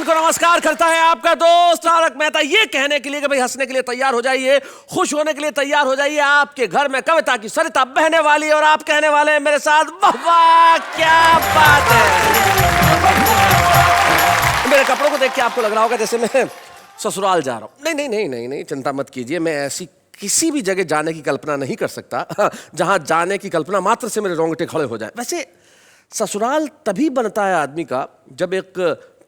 हिंदुस्तान को नमस्कार करता है आपका दोस्त तारक मेहता, ये कहने के लिए कि भाई हंसने के लिए तैयार हो जाइए, खुश होने के लिए तैयार हो जाइए। आपके घर में कविता की सरिता बहने वाली है और आप कहने वाले हैं मेरे साथ, वाह क्या बात है। मेरे कपड़ों को देख के आपको लग रहा होगा जैसे मैं ससुराल जा रहा हूं। नहीं नहीं नहीं नहीं नहीं, चिंता मत कीजिए, मैं ऐसी किसी भी जगह जाने की कल्पना नहीं कर सकता जहां जाने की कल्पना मात्र से मेरे रोंगटे खड़े हो जाए। वैसे ससुराल तभी बनता है आदमी का जब एक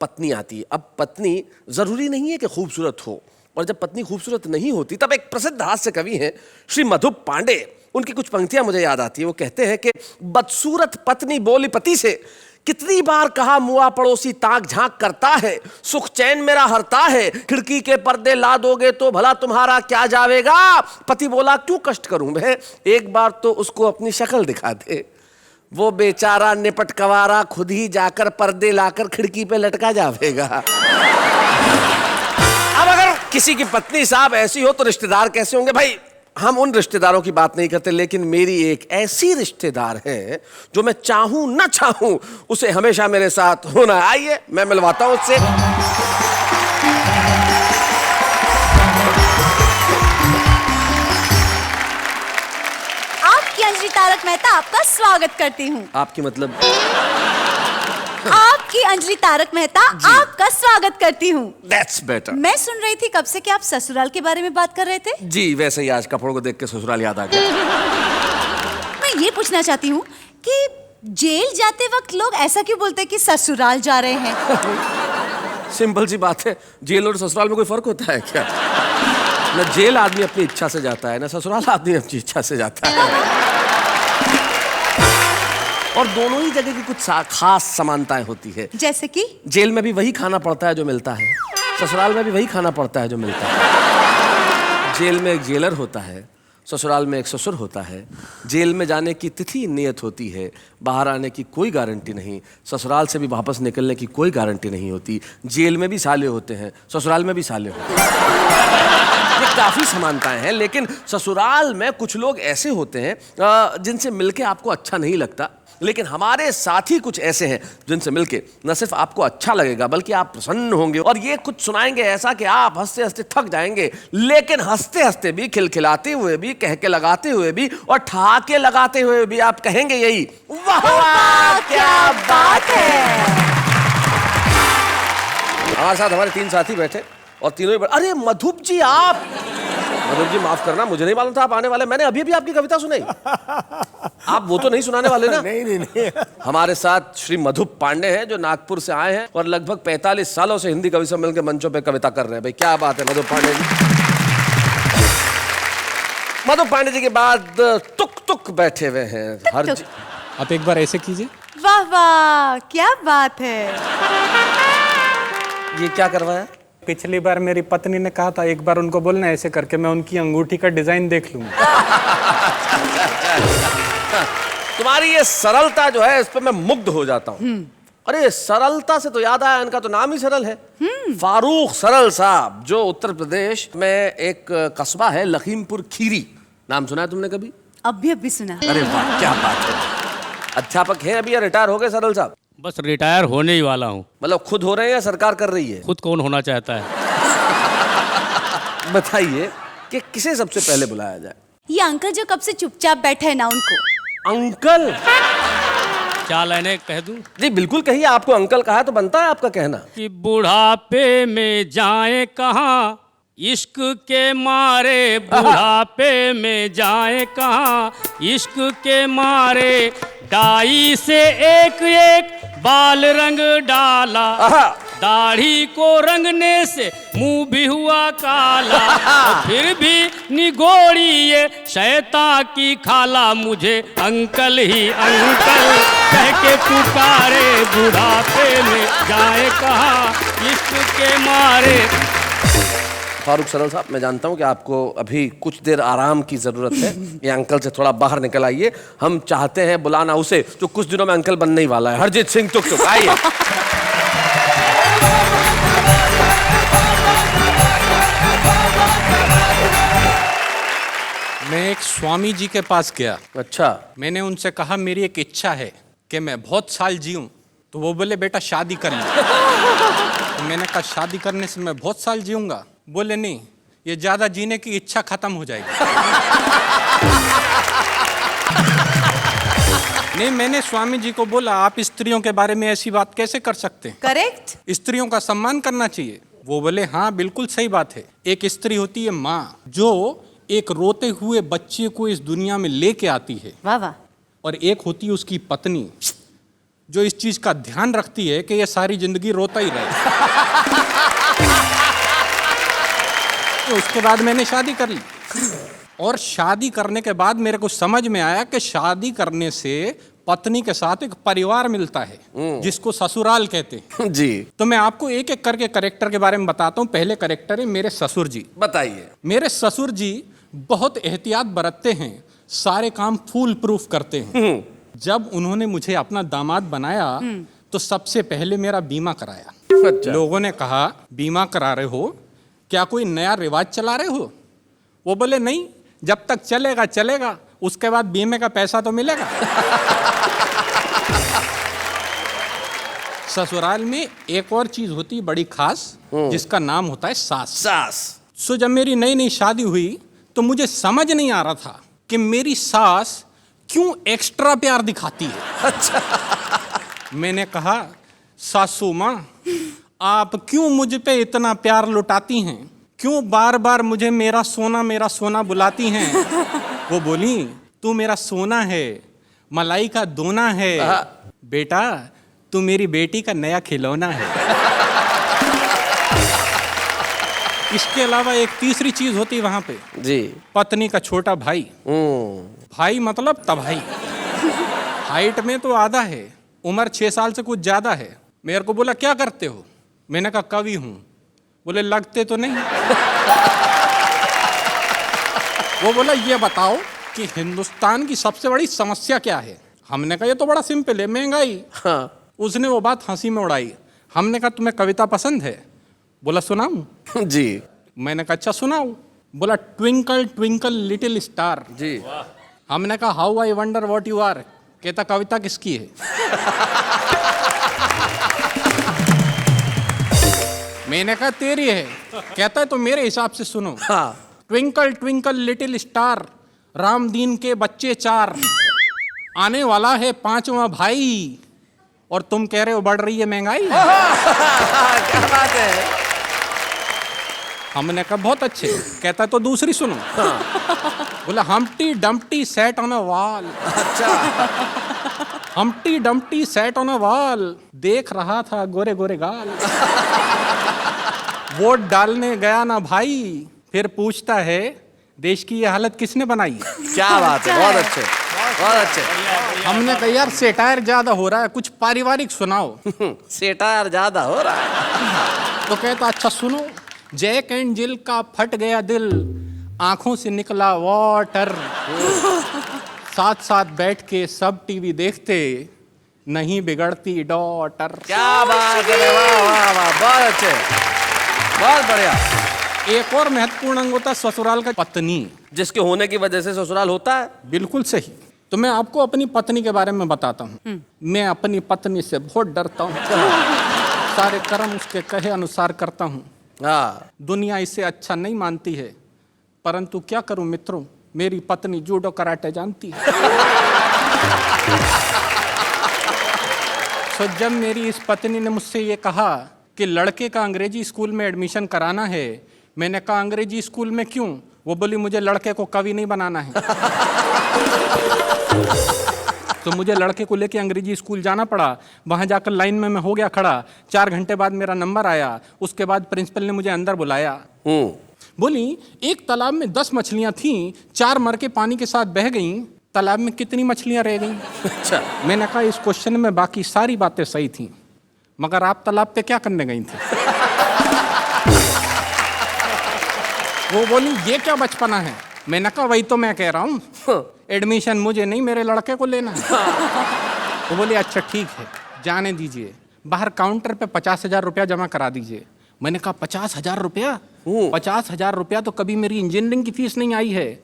पत्नी आती है। अब पत्नी जरूरी नहीं है कि खूबसूरत हो, और जब पत्नी खूबसूरत नहीं होती तब एक प्रसिद्ध हास्य कवि हैं श्री मधुप पांडे, उनकी कुछ पंक्तियां मुझे याद आती है। वो कहते हैं कि बदसूरत पत्नी बोली पति से, कितनी बार कहा मुआ पड़ोसी ताक झांक करता है, सुख चैन मेरा हरता है, खिड़की के पर्दे ला दोगे तो भला तुम्हारा क्या जावेगा। पति बोला क्यों कष्ट करूं मैं, एक बार तो उसको अपनी शक्ल दिखा दे, वो बेचारा निपट कवारा खुद ही जाकर पर्दे लाकर खिड़की पे लटका जावेगा। अब अगर किसी की पत्नी साहब ऐसी हो तो रिश्तेदार कैसे होंगे भाई। हम उन रिश्तेदारों की बात नहीं करते, लेकिन मेरी एक ऐसी रिश्तेदार है जो मैं चाहूं ना चाहूं उसे हमेशा मेरे साथ होना। आइए मैं मिलवाता हूं उससे। आपकी अंजलि तारक मेहता आपका स्वागत करती हूँ। आपकी मतलब आपकी अंजलि तारक मेहता आपका स्वागत करती हूँ। That's better. मैं सुन रही थी कब से कि आप ससुराल के बारे में बात कर रहे थे। जी वैसे ही आज कपड़ों को देख के ससुराल याद आ गया। मैं ये पूछना चाहती हूँ कि जेल जाते वक्त लोग ऐसा क्यों बोलते हैं कि ससुराल जा रहे हैं। सिंपल सी बात है, जेल और ससुराल में कोई फर्क होता है क्या। न जेल आदमी अपनी इच्छा से जाता है, न ससुराल आदमी अपनी इच्छा से जाता है। और दोनों ही जगह की कुछ खास समानताएं होती है। जैसे कि जेल में भी वही खाना पड़ता है जो मिलता है, ससुराल में भी वही खाना पड़ता है जो मिलता है। जेल में एक जेलर होता है, ससुराल में एक ससुर होता है। जेल में जाने की तिथि नियत होती है, बाहर आने की कोई गारंटी नहीं। ससुराल से भी वापस निकलने की कोई गारंटी नहीं होती। जेल में भी साले होते हैं, ससुराल में भी साले होते हैं। ये काफी समानताएं हैं, लेकिन ससुराल में कुछ लोग ऐसे होते हैं जिनसे मिलके आपको अच्छा नहीं लगता, लेकिन हमारे साथी कुछ ऐसे हैं जिनसे मिलके न सिर्फ आपको अच्छा लगेगा बल्कि आप प्रसन्न होंगे। और ये कुछ सुनाएंगे ऐसा कि आप हंसते हंसते थक जाएंगे, लेकिन हंसते हंसते भी, खिलखिलाते हुए भी, कह के लगाते हुए भी और ठहाके लगाते हुए भी आप कहेंगे यही, वाह वाह क्या बात है। हमारे साथ हमारे तीन साथी बैठे और तीनों ही अरे मधुप जी, आप मधुप जी माफ करना, मुझे नहीं मालूम था आप आने वाले। मैंने अभी अभी आपकी कविता सुनाई। आप वो तो नहीं सुनाने वाले ना। नहीं नहीं नहीं। हमारे साथ श्री मधुप पांडे हैं जो नागपुर से आए हैं और लगभग 45 सालों से हिंदी कवि सम्मेलन के मंचों पे कविता कर रहे हैं। भाई क्या बात है मधुप पांडे जी। मधुप पांडे जी के बाद तुक तुक बैठे हुए हैं हर जी। आप एक बार ऐसे कीजिए। वाह वाह क्या बात है। ये क्या करवाया। पिछली बार मेरी पत्नी ने कहा था एक बार उनको बोलना ऐसे करके मैं उनकी अंगूठी का डिजाइन देख लूंगा। तुम्हारी ये सरलता जो है इस पे मैं मुग्ध हो जाता हूँ। अरे सरलता से तो याद आया, इनका तो नाम ही सरल है। फारूक सरल साहब, जो उत्तर प्रदेश में एक कस्बा है लखीमपुर खीरी, नाम सुना है तुमने कभी। अभी सुना। अरे वाह क्या बात है। अध्यापक हैं अभी या रिटायर हो गए सरल साहब। बस रिटायर होने ही वाला हूँ। मतलब खुद हो रहे हैं या सरकार कर रही है। खुद कौन होना चाहता है। बताइए कि किसे सबसे पहले बुलाया जाए। ये अंकल जो कब से चुपचाप बैठे हैं ना, उनको। अंकल क्या लाइनें कह दूं। जी बिल्कुल कहिए, आपको अंकल कहा है तो बनता है आपका कहना। कि बुढ़ापे में जाए कहाँ इश्क के मारे, बुढ़ापे में जाए कहाँ इश्क के मारे, डाई से एक एक बाल रंग डाला, दाढ़ी को रंगने से मुंह भी हुआ काला, और फिर भी निगोड़ी ये शैतान की खाला, मुझे अंकल ही अंकल कह के पुकारे, बुढ़ापे में जाए कहाँ इश्क के मारे। फारूक सरल साहब, मैं जानता हूं कि आपको अभी कुछ देर आराम की जरूरत है। ये अंकल से थोड़ा बाहर निकल आइए। हम चाहते हैं बुलाना उसे जो कुछ दिनों में अंकल बनने ही वाला है, हरजीत सिंह तुक तुक। आइए। मैं एक स्वामी जी के पास गया। अच्छा। मैंने उनसे कहा मेरी एक इच्छा है कि मैं बहुत साल जीऊं, तो वो बोले बेटा शादी कर ली। तो मैंने कहा शादी करने से मैं बहुत साल जीऊंगा। बोले नहीं, ये ज्यादा जीने की इच्छा खत्म हो जाएगी। नहीं, मैंने स्वामी जी को बोला आप स्त्रियों के बारे में ऐसी बात कैसे कर सकते हैं, करेक्ट। स्त्रियों का सम्मान करना चाहिए। वो बोले हाँ बिल्कुल सही बात है। एक स्त्री होती है माँ, जो एक रोते हुए बच्चे को इस दुनिया में लेके आती है, वाह वाह। और एक होती है उसकी पत्नी, जो इस चीज का ध्यान रखती है कि ये सारी जिंदगी रोता ही रहे। तो उसके बाद मैंने शादी कर ली, और शादी करने के बाद मेरे को समझ में आया कि शादी करने से पत्नी के साथ एक परिवार मिलता है, जिसको ससुराल कहते हैं। जी तो मैं आपको एक एक करके करेक्टर के बारे में बताता हूँ। पहले करेक्टर है मेरे ससुर जी। बताइए। मेरे ससुर जी बहुत एहतियात बरतते हैं, सारे काम फूल प्रूफ करते हैं। जब उन्होंने मुझे अपना दामाद बनाया तो सबसे पहले मेरा बीमा कराया। अच्छा। लोगों ने कहा बीमा करा रहे हो, क्या कोई नया रिवाज चला रहे हो? वो बोले नहीं, जब तक चलेगा चलेगा, उसके बाद बीमे का पैसा तो मिलेगा। ससुराल में एक और चीज होती है बड़ी खास, जिसका नाम होता है सास। सास। सो जब मेरी नई नई शादी हुई तो मुझे समझ नहीं आ रहा था कि मेरी सास क्यों एक्स्ट्रा प्यार दिखाती है। अच्छा। मैंने कहा सासू माँ, आप क्यों मुझ पे इतना प्यार लुटाती हैं, क्यों बार बार मुझे मेरा सोना बुलाती हैं? वो बोली तू मेरा सोना है, मलाई का दोना है, बेटा तू मेरी बेटी का नया खिलौना है। इसके अलावा एक तीसरी चीज होती वहां पे, जी। पत्नी का छोटा भाई। भाई मतलब तभाई। हाइट में तो आधा है, उम्र 6 साल से कुछ ज्यादा है। मेरे को बोला क्या करते हो? मैंने कहा कवि हूं। बोले लगते तो नहीं। वो बोला ये बताओ कि हिंदुस्तान की सबसे बड़ी समस्या क्या है? हमने कहा ये तो बड़ा सिंपल है, महंगाई। हाँ। उसने वो बात हंसी में उड़ाई। हमने कहा तुम्हें कविता पसंद है? बोला सुनाऊं? जी। मैंने कहा अच्छा सुनाओ। बोला ट्विंकल ट्विंकल लिटिल स्टार। जी। हमने कहा how I wonder what you are. कहता कविता किसकी है? मैंने कहा तेरी है। कहता है तो मेरे हिसाब से सुनो। हाँ। Twinkle twinkle little star, Ram दीन के बच्चे 4, आने वाला है 5वां भाई, और तुम कह रहे हो बढ़ रही है महंगाई। क्या बात है। हमने कहा बहुत अच्छे। कहता तो दूसरी सुनो। बोला Humpty Dumpty sat on a wall. अच्छा। Humpty Dumpty sat on a wall, देख रहा था गोरे गोरे गाल। वोट डालने गया ना भाई, फिर पूछता है देश की ये हालत किसने बनाई? क्या बात है, बहुत अच्छे, बहुत अच्छे। हमने कहा यार सेटायर ज्यादा हो रहा है, कुछ पारिवारिक सुनाओ। सेटायर ज्यादा हो रहा है। तो कहता अच्छा सुनो, जैक एंड जिल का फट गया दिल, आंखों से निकला वाटर, साथ साथ बैठ के सब टीवी देखते, नहीं बिगड़ती डॉटर। क्या बात है, वाह वाह वाह, बहुत अच्छे, बहुत बढ़िया। एक और महत्वपूर्ण अंग होता है ससुराल का पत्नी, जिसके होने की वजह से ससुराल होता है। बिल्कुल सही। तो मैं आपको अपनी पत्नी के बारे में बताता हूँ। मैं अपनी पत्नी से बहुत डरता हूँ, सारे कर्म उसके कहे अनुसार करता हूँ। हाँ। दुनिया इसे अच्छा नहीं मानती है, परंतु क्या करूं मित्रों, मेरी पत्नी जूडो कराटे जानती है। तो जब मेरी इस पत्नी ने मुझसे ये कहा कि लड़के का अंग्रेजी स्कूल में एडमिशन कराना है, मैंने कहा अंग्रेजी स्कूल में क्यों? वो बोली मुझे लड़के को कवि नहीं बनाना है। तो मुझे लड़के को लेके अंग्रेजी स्कूल जाना पड़ा। वहां जाकर लाइन में मैं हो गया खड़ा। 4 घंटे बाद मेरा नंबर आया। उसके बाद प्रिंसिपल ने मुझे अंदर बुलाया। बोली एक तालाब में 10 मछलियां थीं, 4 मर के पानी के साथ बह गईं, तालाब में कितनी मछलियां रह गईं? अच्छा। मैंने कहा इस क्वेश्चन में बाकी सारी बातें सही थीं, मगर आप तालाब पे क्या करने गई थी? वो बोली ये क्या बचपना है? मैंने कहा वही तो मैं कह रहा हूँ, एडमिशन मुझे नहीं मेरे लड़के को लेना है। वो बोली अच्छा ठीक है, जाने दीजिए, बाहर काउंटर पे 50,000 रुपया जमा करा दीजिए। मैंने कहा 50,000 रुपया? 50,000 रुपया तो कभी मेरी इंजीनियरिंग की फीस नहीं आई है।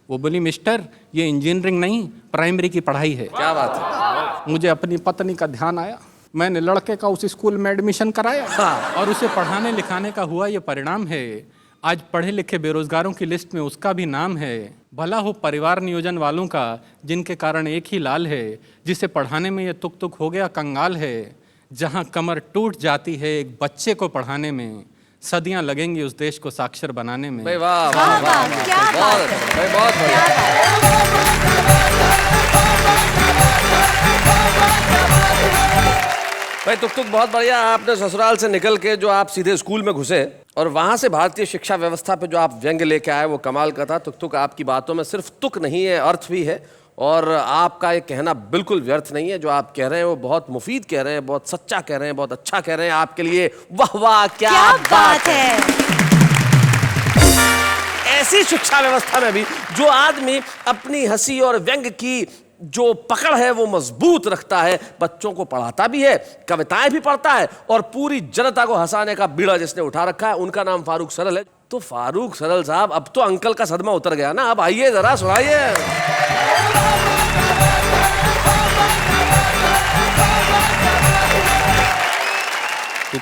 वो बोली मिस्टर ये इंजीनियरिंग नहीं, प्राइमरी की पढ़ाई है। क्या बात है। मुझे अपनी पत्नी का ध्यान आया। मैंने लड़के का उस स्कूल में एडमिशन कराया हाँ। और उसे पढ़ाने लिखाने का हुआ ये परिणाम है। आज पढ़े लिखे बेरोजगारों की लिस्ट में उसका भी नाम है। भला हो परिवार नियोजन वालों का, जिनके कारण एक ही लाल है, जिसे पढ़ाने में ये तुक तुक हो गया कंगाल है। जहां कमर टूट जाती है एक बच्चे को पढ़ाने में, सदियां लगेंगी उस देश को साक्षर बनाने में। भाई वाह वाह, वाह वाह, वाह, क्या बहुत बात अच्छा, है। भाई बहुत बढ़िया। भाई तुक तुक बहुत बढ़िया। आपने ससुराल से निकल के जो आप सीधे स्कूल में घुसे और वहां से भारतीय शिक्षा व्यवस्था पे जो आप व्यंग लेके आए वो कमाल का था। तुक तुक आपकी बातों में सिर्फ तुक नहीं है, अर्थ भी है। और आपका ये कहना बिल्कुल व्यर्थ नहीं है। जो आप कह रहे हैं वो बहुत मुफीद कह रहे हैं, बहुत सच्चा कह रहे हैं, बहुत अच्छा कह रहे हैं। आपके लिए वाह वाह, क्या बात है। ऐसी शिक्षा व्यवस्था में भी जो आदमी अपनी हंसी और व्यंग की जो पकड़ है वो मजबूत रखता है, बच्चों को पढ़ाता भी है, कविताएं भी पढ़ता है और पूरी जनता को हंसाने का बीड़ा जिसने उठा रखा है, उनका नाम फारूक सरल है। तो फारूक सरल साहब, अब तो अंकल का सदमा उतर गया ना, अब आइए जरा सुनाइए।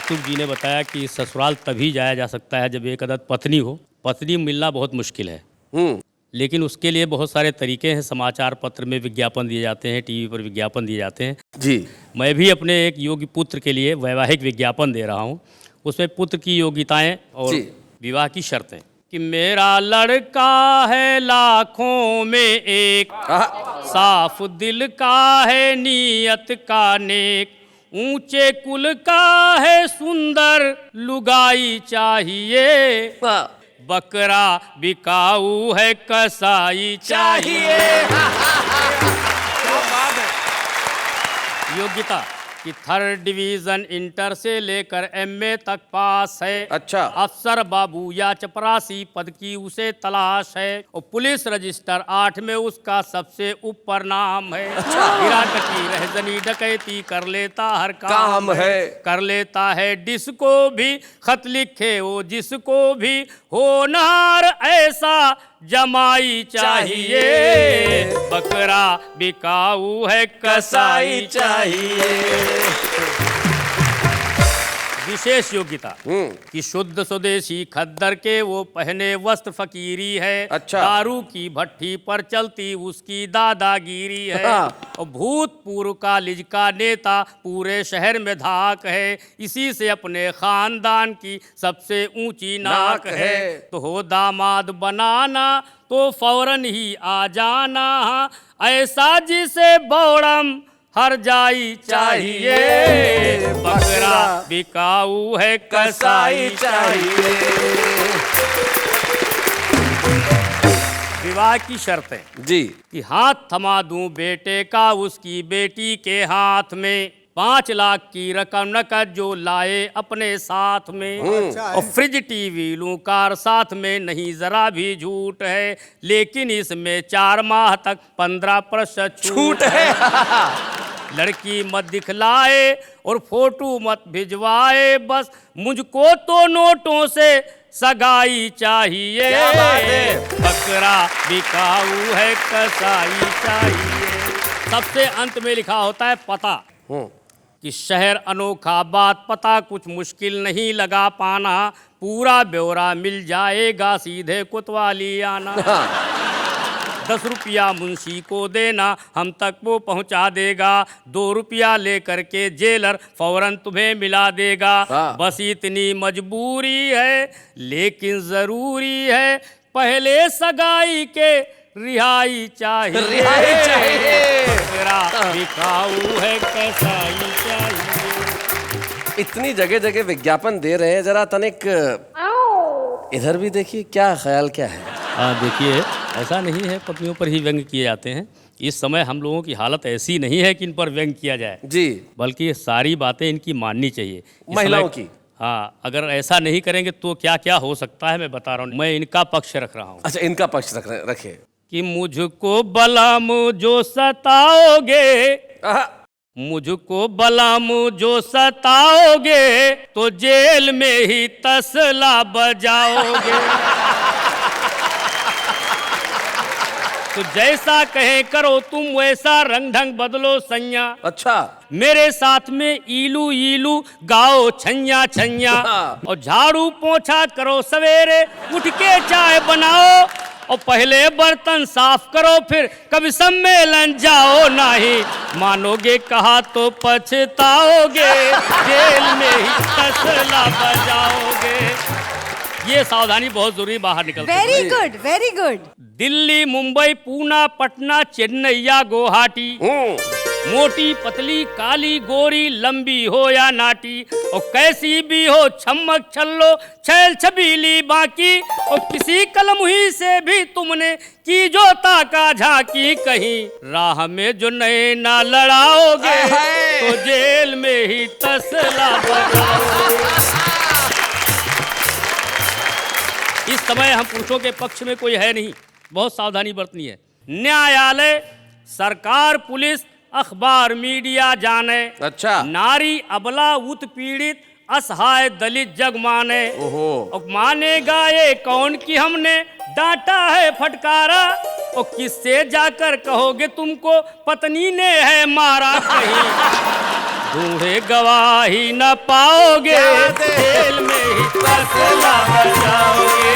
तुक जी ने बताया कि ससुराल तभी जाया जा सकता है जब एक अदद पत्नी हो। पत्नी मिलना बहुत मुश्किल है, लेकिन उसके लिए बहुत सारे तरीके हैं। समाचार पत्र में विज्ञापन दिए जाते हैं, टीवी पर विज्ञापन दिए जाते हैं। जी, मैं भी अपने एक योग्य पुत्र के लिए वैवाहिक विज्ञापन दे रहा हूँ। उसमें पुत्र की योग्यताएं और जी। विवाह की शर्तें कि मेरा लड़का है लाखों में एक, साफ दिल का है, नीयत का नेक, ऊंचे कुल का है, सुंदर लुगाई चाहिए, बकरा बिकाऊ है, कसाई चाहिए। योग्यता कि 3rd डिवीजन इंटर से लेकर एमए तक पास है। अच्छा। अफसर बाबू या चपरासी पद की उसे तलाश है और पुलिस रजिस्टर 8 में उसका सबसे ऊपर नाम है। हिराकती रहजनी डकैती कर लेता हर काम है, कर लेता है डिस्को भी, खत लिखे वो जिसको भी, होनहार ऐसा जमाई चाहिए, बकरा बिकाऊ है, कसाई चाहिए। विशेष योग्यता कि शुद्ध स्वदेशी खद्दर के वो पहने वस्त्र फकीरी है। अच्छा। दारू की भट्टी पर चलती उसकी दादागिरी है। और भूतपूर्व कॉलेज का नेता पूरे शहर में धाक है, इसी से अपने खानदान की सबसे ऊंची नाक है। तो हो दामाद बनाना तो फौरन ही आ जाना, ऐसा जिसे बौड़म हर जाई चाहिए, बकरा बिकाऊ है, कसाई चाहिए। विवाह की शर्तें जी, कि हाथ थमा दूं बेटे का उसकी बेटी के हाथ में, 5 लाख की रकम नकद जो लाए अपने साथ में, और फ्रिज टीवी लूं कार साथ में, नहीं जरा भी झूठ है, लेकिन इसमें 4 माह तक 15% छूट है। लड़की मत दिखलाए और फोटो मत भिजवाए, बस मुझको तो नोटों से सगाई चाहिए, बकरा बिकाऊ है, कसाई चाहिए। सबसे अंत में लिखा होता है पता कि शहर अनोखा, बात पता कुछ मुश्किल नहीं लगा पाना, पूरा ब्यौरा मिल जाएगा, सीधे कोतवाली आना। 10 रुपया मुंशी को देना, हम तक वो पहुंचा देगा, 2 रुपया लेकर के जेलर फौरन तुम्हें मिला देगा। बस इतनी मजबूरी है लेकिन जरूरी है, पहले सगाई के रिहाई चाहिए, रिहाई चाहिए। बकरा बिकाऊ है, कसाई चाहिए। इतनी जगह जगह विज्ञापन दे रहे हैं, जरा तनिक इधर भी देखिए, क्या ख्याल क्या है? देखिए, ऐसा नहीं है पत्नियों पर ही व्यंग किए जाते हैं। इस समय हम लोगों की हालत ऐसी नहीं है कि इन पर व्यंग किया जाए जी, बल्कि ये सारी बातें इनकी माननी चाहिए इस महिलाओं समय। की। हाँ, अगर ऐसा नहीं करेंगे तो क्या क्या हो सकता है मैं बता रहा हूँ। मैं इनका पक्ष रख रहा हूँ अच्छा, इनका पक्ष रखे। कि मुझको बलम जो सताओगे, मुझको बलम जो सताओगे, तो जेल में ही तसला बजाओगे। तो जैसा कहे करो तुम वैसा रंग ढंग बदलो सैया। अच्छा। मेरे साथ में ईलू ईलू गाओ छैया छैया। और झाड़ू पोछा करो सवेरे उठ के चाय बनाओ। और पहले बर्तन साफ करो फिर कभी सम्मेलन जाओ। नहीं मानोगे कहा तो पछताओगे, जेल में ही तसला बजाओगे। ये सावधानी बहुत जरूरी, बाहर निकल। Very good, very good. Delhi, Mumbai, Poona, Patna, Chennai या गुवाहाटी, मोटी पतली काली गोरी लंबी हो या नाटी, और कैसी भी हो छमक छल्लो छैल छबीली बाकी, और किसी कलमुही से भी तुमने की जो ताका झांकी, कहीं राह में जो नए ना लड़ाओगे तो जेल में ही तसला बजाओगे। इस समय हम पुरुषों के पक्ष में कोई है नहीं, बहुत सावधानी बरतनी है। न्यायालय, सरकार, पुलिस, अखबार, मीडिया जाने। अच्छा। नारी, अबला, उत्पीड़ित, असहाय, दलित जग माने। ओहो। और मानेगा ये कौन कि हमने डांटा है फटकारा, और किससे जाकर कहोगे तुमको पत्नी ने है मारा। कहीं ढूंढे गवाही न पाओगे, जेल में ही फैसला बजाओगे।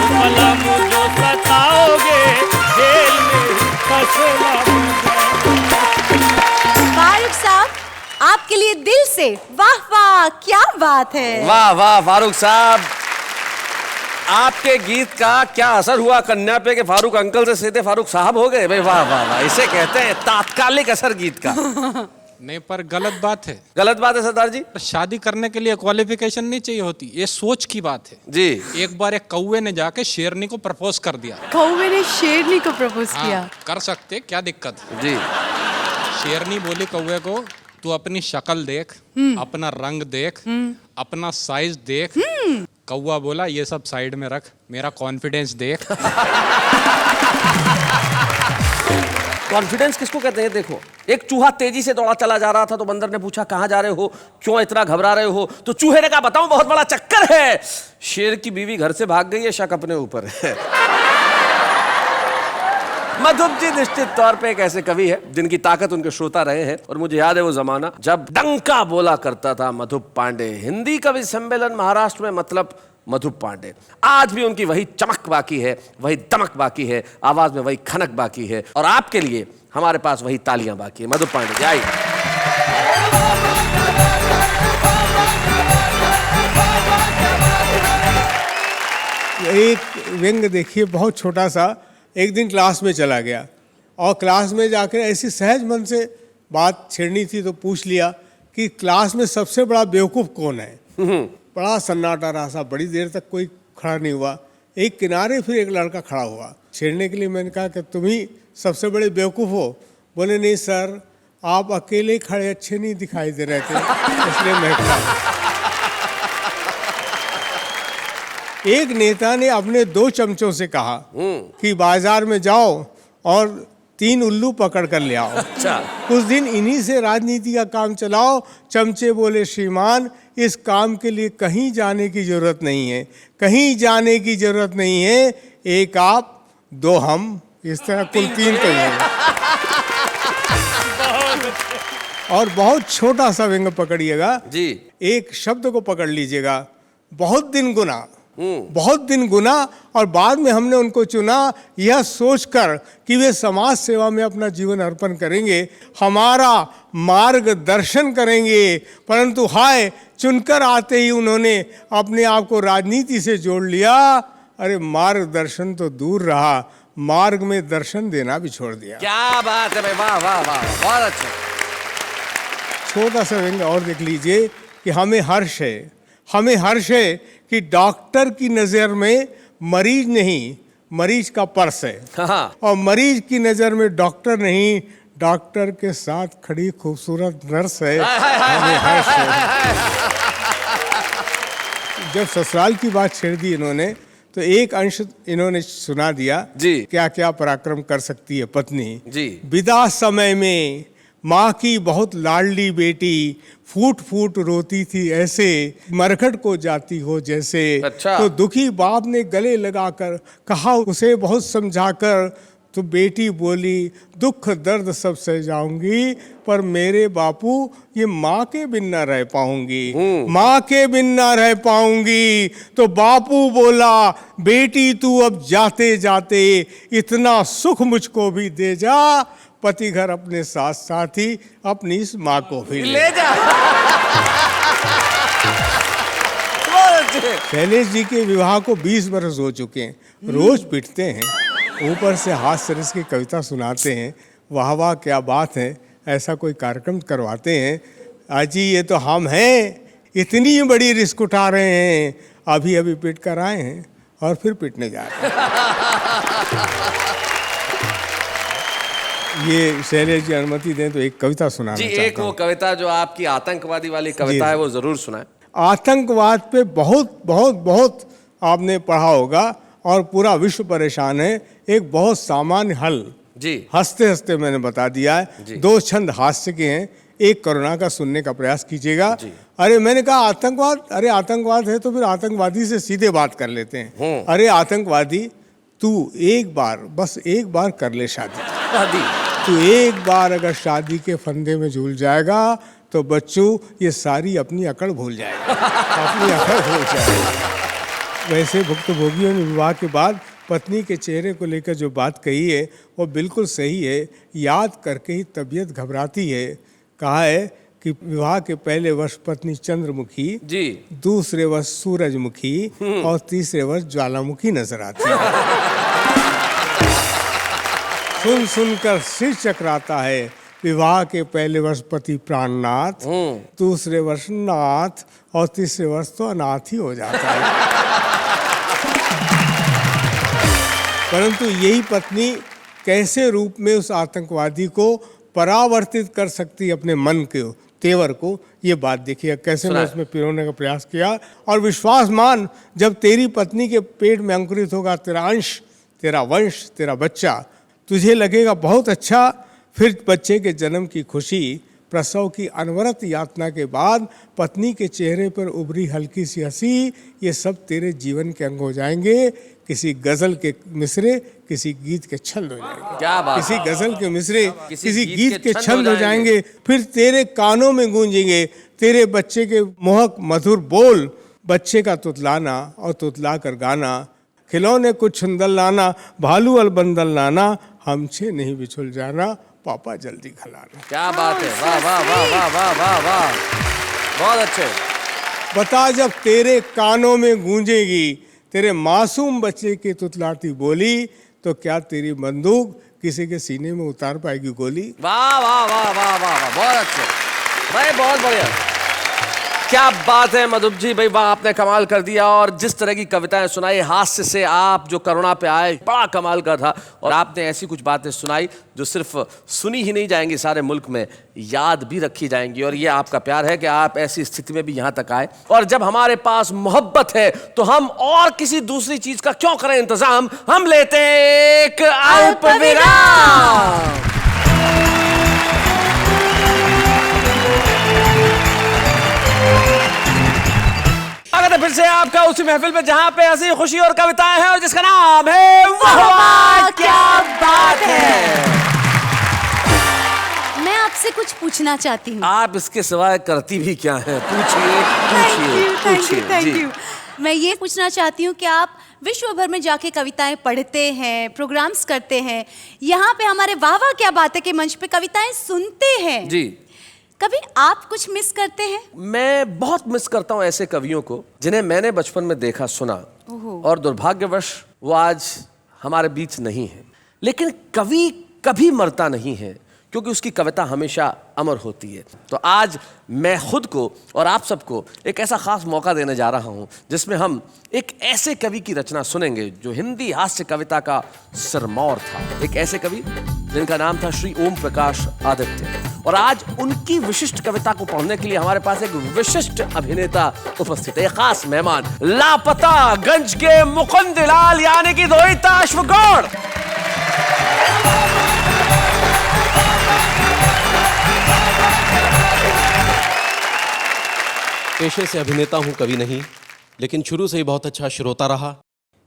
भला मुझे सताओगे, जेल में ही फैसला बजाओगे। फारूक साहब, आपके लिए दिल से वाह वाह, क्या बात है। वाह वाह फारूक साहब, आपके गीत का क्या असर हुआ कन्या पे कि फारूक अंकल से सीधे फारूक साहब हो गए। भाई वाह वाह वाह, इसे कहते हैं तात्कालिक असर गीत का। नहीं, पर गलत बात है। गलत बात है सरदार जी। शादी करने के लिए क्वालिफिकेशन नहीं चाहिए होती, ये सोच की बात है जी। एक बार एक कौवे ने जाके शेरनी को प्रपोज कर दिया। कौवे ने शेरनी को प्रपोज किया। हाँ, कर सकते, क्या दिक्कत है। जी। शेरनी बोली कौवे को, तू अपनी शक्ल देख, अपना रंग देख, अपना साइज देख। कौवा बोला ये सब साइड में रख, मेरा कॉन्फिडेंस देख। कॉन्फिडेंस किसको कहते हैं? देखो, एक चूहा तेजी से दौड़ा चला जा रहा था तो बंदर ने पूछा कहाँ जा रहे हो, क्यों इतना घबरा रहे हो? तो चूहे ने कहा बताऊं, बहुत बड़ा चक्कर है। शेर की बीवी घर से भाग गई है, शक अपने ऊपर है। मधुप जी निश्चित तौर पे एक ऐसे कवि है जिनकी ताकत उनके श्रोता रहे हैं, और मुझे याद है वो जमाना जब डंका बोला करता था मधुप पांडे। हिंदी कवि सम्मेलन महाराष्ट्र में मतलब मधुप पांडे। आज भी उनकी वही चमक बाकी है, वही दमक बाकी है, आवाज में वही खनक बाकी है, और आपके लिए हमारे पास वही तालियां बाकी है। मधुप पांडे जी आइए। एक व्यंग देखिए, बहुत छोटा सा। एक दिन क्लास में चला गया और क्लास में जाकर ऐसी सहज मन से बात छेड़नी थी तो पूछ लिया कि क्लास में सबसे बड़ा बेवकूफ़ कौन है। बड़ा सन्नाटा रहा, सा बड़ी देर तक कोई खड़ा नहीं हुआ। एक किनारे फिर एक लड़का खड़ा हुआ छेड़ने के लिए। मैंने कहा कि तुम ही सबसे बड़े बेवकूफ़ हो। बोले नहीं सर, आप अकेले खड़े अच्छे नहीं दिखाई दे रहे थे, इसलिए मैं खड़ा। एक नेता ने अपने 2 चमचों से कहा कि बाजार में जाओ और 3 उल्लू पकड़ कर ले आओ। अच्छा। कुछ दिन इन्हीं से राजनीति का काम चलाओ। चमचे बोले श्रीमान, इस काम के लिए कहीं जाने की जरूरत नहीं है, कहीं जाने की जरूरत नहीं है। एक आप, 2 हम, इस तरह कुल 3 तो हैं। और बहुत छोटा सा व्यंग पकड़िएगा जी। एक शब्द को पकड़ लीजिएगा, बहुत दिन गुना। बहुत दिन गुना, और बाद में हमने उनको चुना यह सोचकर कि वे समाज सेवा में अपना जीवन अर्पण करेंगे, हमारा मार्गदर्शन करेंगे। परंतु हाय, चुनकर आते ही उन्होंने अपने आप को राजनीति से जोड़ लिया। अरे मार्गदर्शन तो दूर रहा, मार्ग में दर्शन देना भी छोड़ दिया। क्या बात है भाई, वाह वाह वाह, बहुत अच्छा। छोटा सा व्यंग और देख लीजिए कि हमें हर्ष है कि डॉक्टर की नज़र में मरीज नहीं, मरीज का पर्स है। हाँ। और मरीज की नज़र में डॉक्टर नहीं, डॉक्टर के साथ खड़ी खूबसूरत नर्स है। हमें हर्ष है। जब ससुराल की बात छेड़ दी इन्होंने तो एक अंश इन्होंने सुना दिया जी। क्या क्या पराक्रम कर सकती है पत्नी जी। विदा समय में माँ की बहुत लाडली बेटी फूट फूट रोती थी ऐसे, मरघट को जाती हो जैसे। अच्छा। तो दुखी बाप ने गले लगाकर कहा उसे बहुत समझाकर, तो बेटी बोली, दुख दर्द सब सह जाऊंगी, पर मेरे बापू ये माँ के बिन ना रह पाऊंगी, माँ के बिन ना रह पाऊंगी। तो बापू बोला, बेटी तू अब जाते जाते इतना सुख मुझको भी दे जा, पति घर अपने साथ साथ ही अपनी इस माँ को भी ले जा। शैलेश जी के विवाह को 20 बरस हो चुके हैं। रोज पिटते हैं, ऊपर से हास्य रस की कविता सुनाते हैं, वाह वाह क्या बात है, ऐसा कोई कार्यक्रम करवाते हैं। अजी ये तो हम हैं, इतनी बड़ी रिस्क उठा रहे हैं, अभी अभी पिट कर आए हैं और फिर पिटने जा रहे हैं। ये शैलेश जी अनुमति दें तो एक कविता सुनाना जी, चाहता एक वो हूं। कविता जो आपकी आतंकवादी वाली कविता है वो जरूर सुनाएं। आतंकवाद पे बहुत बहुत बहुत आपने पढ़ा होगा और पूरा विश्व परेशान है। एक बहुत सामान्य हल जी हंसते हंसते मैंने बता दिया है। 2 छंद हास्य के हैं, एक करुणा का सुनने का प्रयास कीजिएगा। अरे मैंने कहा आतंकवाद, अरे आतंकवाद है तो फिर आतंकवादी से सीधे बात कर लेते हैं। अरे आतंकवादी, तू एक बार, बस एक बार कर ले शादी। तू एक बार अगर शादी के फंदे में झूल जाएगा तो बच्चों ये सारी अपनी अकड़ भूल जाएगा, अपनी अकड़ भूल जाएगा। वैसे भुक्तभोगियों ने विवाह के बाद पत्नी के चेहरे को लेकर जो बात कही है वो बिल्कुल सही है। याद करके ही तबीयत घबराती है। कहा है कि विवाह के पहले वर्ष पत्नी चंद्रमुखी जी, दूसरे वर्ष सूरजमुखी और तीसरे वर्ष ज्वालामुखी नजर आती है। सुन सुनकर सिर चकराता है। विवाह के पहले वर्ष पति प्राणनाथ, दूसरे वर्ष नाथ और तीसरे वर्ष तो अनाथ ही हो जाता है। परंतु यही पत्नी कैसे रूप में उस आतंकवादी को परावर्तित कर सकती अपने मन के तेवर को, ये बात देखिए कैसे मैं उसमें पिरोने का प्रयास किया। और विश्वास मान, जब तेरी पत्नी के पेट में अंकुरित होगा तेरा अंश, तेरा वंश, तेरा बच्चा, तुझे लगेगा बहुत अच्छा। फिर बच्चे के जन्म की खुशी, प्रसव की अनवरत यातना के बाद पत्नी के चेहरे पर उभरी हल्की सी हंसी, ये सब तेरे जीवन के अंग हो जाएंगे। किसी गजल के मिसरे, किसी गीत के छंद हो जाएंगे। क्या बात, किसी गजल के मिसरे, किसी गीत के छंद हो जाएंगे। फिर तेरे कानों में गूंजेंगे तेरे बच्चे के मोहक मधुर बोल, बच्चे का तुतलाना और तुतला कर गाना, खिलौने कुछ छुंदल लाना, भालू अलबंदल लाना, हमसे नहीं बिछुल जाना, पापा जल्दी खिलाना। क्या बात है, वाह वाह वाह वाह वाह वाह वाह, बहुत अच्छे। बता जब तेरे कानों में गूंजेगी तेरे मासूम बच्चे की तुतलाती बोली, तो क्या तेरी बंदूक किसी के सीने में उतार पाएगी गोली? वाह वाह वाह वाह वाह वाह, बहुत अच्छे भाई, बहुत बढ़िया। क्या बात है मधुप जी भाई, वाह आपने कमाल कर दिया। और जिस तरह की कविताएं सुनाई, हास्य से आप जो करुणा पे आए, बड़ा कमाल का था। और आपने ऐसी कुछ बातें सुनाई जो सिर्फ सुनी ही नहीं जाएंगी, सारे मुल्क में याद भी रखी जाएंगी। और ये आपका प्यार है कि आप ऐसी स्थिति में भी यहाँ तक आए। और जब हमारे पास मोहब्बत है तो हम और किसी दूसरी चीज का क्यों करें इंतजाम, हम लेते एक अल्प विराम। फिर से आपका उसी महफिल में जहां पे हंसी खुशी और कविताएं हैं और जिसका नाम है वाह वाह क्या बात है। मैं आपसे कुछ पूछना चाहती हूँ। आप इसके सिवाय करती भी क्या हैं? पूछिए पूछिए थैंक जी। यू। मैं ये पूछना चाहती हूँ कि आप विश्व भर में जाके कविताएं पढ़ते हैं, प्रोग्राम्स करते हैं, यहाँ पे हमारे वाह वाह क्या बात है के मंच पे कविताएं सुनते हैं जी, कभी आप कुछ मिस करते हैं? मैं बहुत मिस करता हूं ऐसे कवियों को जिन्हें मैंने बचपन में देखा सुना, और दुर्भाग्यवश वो आज हमारे बीच नहीं है। लेकिन कवि कभी मरता नहीं है, क्योंकि उसकी कविता हमेशा अमर होती है। तो आज मैं खुद को और आप सबको एक ऐसा खास मौका देने जा रहा हूं जिसमें हम एक ऐसे कवि की रचना सुनेंगे जो हिंदी हास्य कविता का सिरमौर था। एक ऐसे कवि जिनका नाम था श्री ओम प्रकाश आदित्य। और आज उनकी विशिष्ट कविता को पढ़ने के लिए हमारे पास एक विशिष्ट अभिनेता उपस्थित है, एक खास मेहमान, लापता गंज के मुकुंद लाल यानी कि दोहिता अश्वगौड़। पेशे से अभिनेता हूं, कवि नहीं, लेकिन शुरू से ही बहुत अच्छा श्रोता रहा।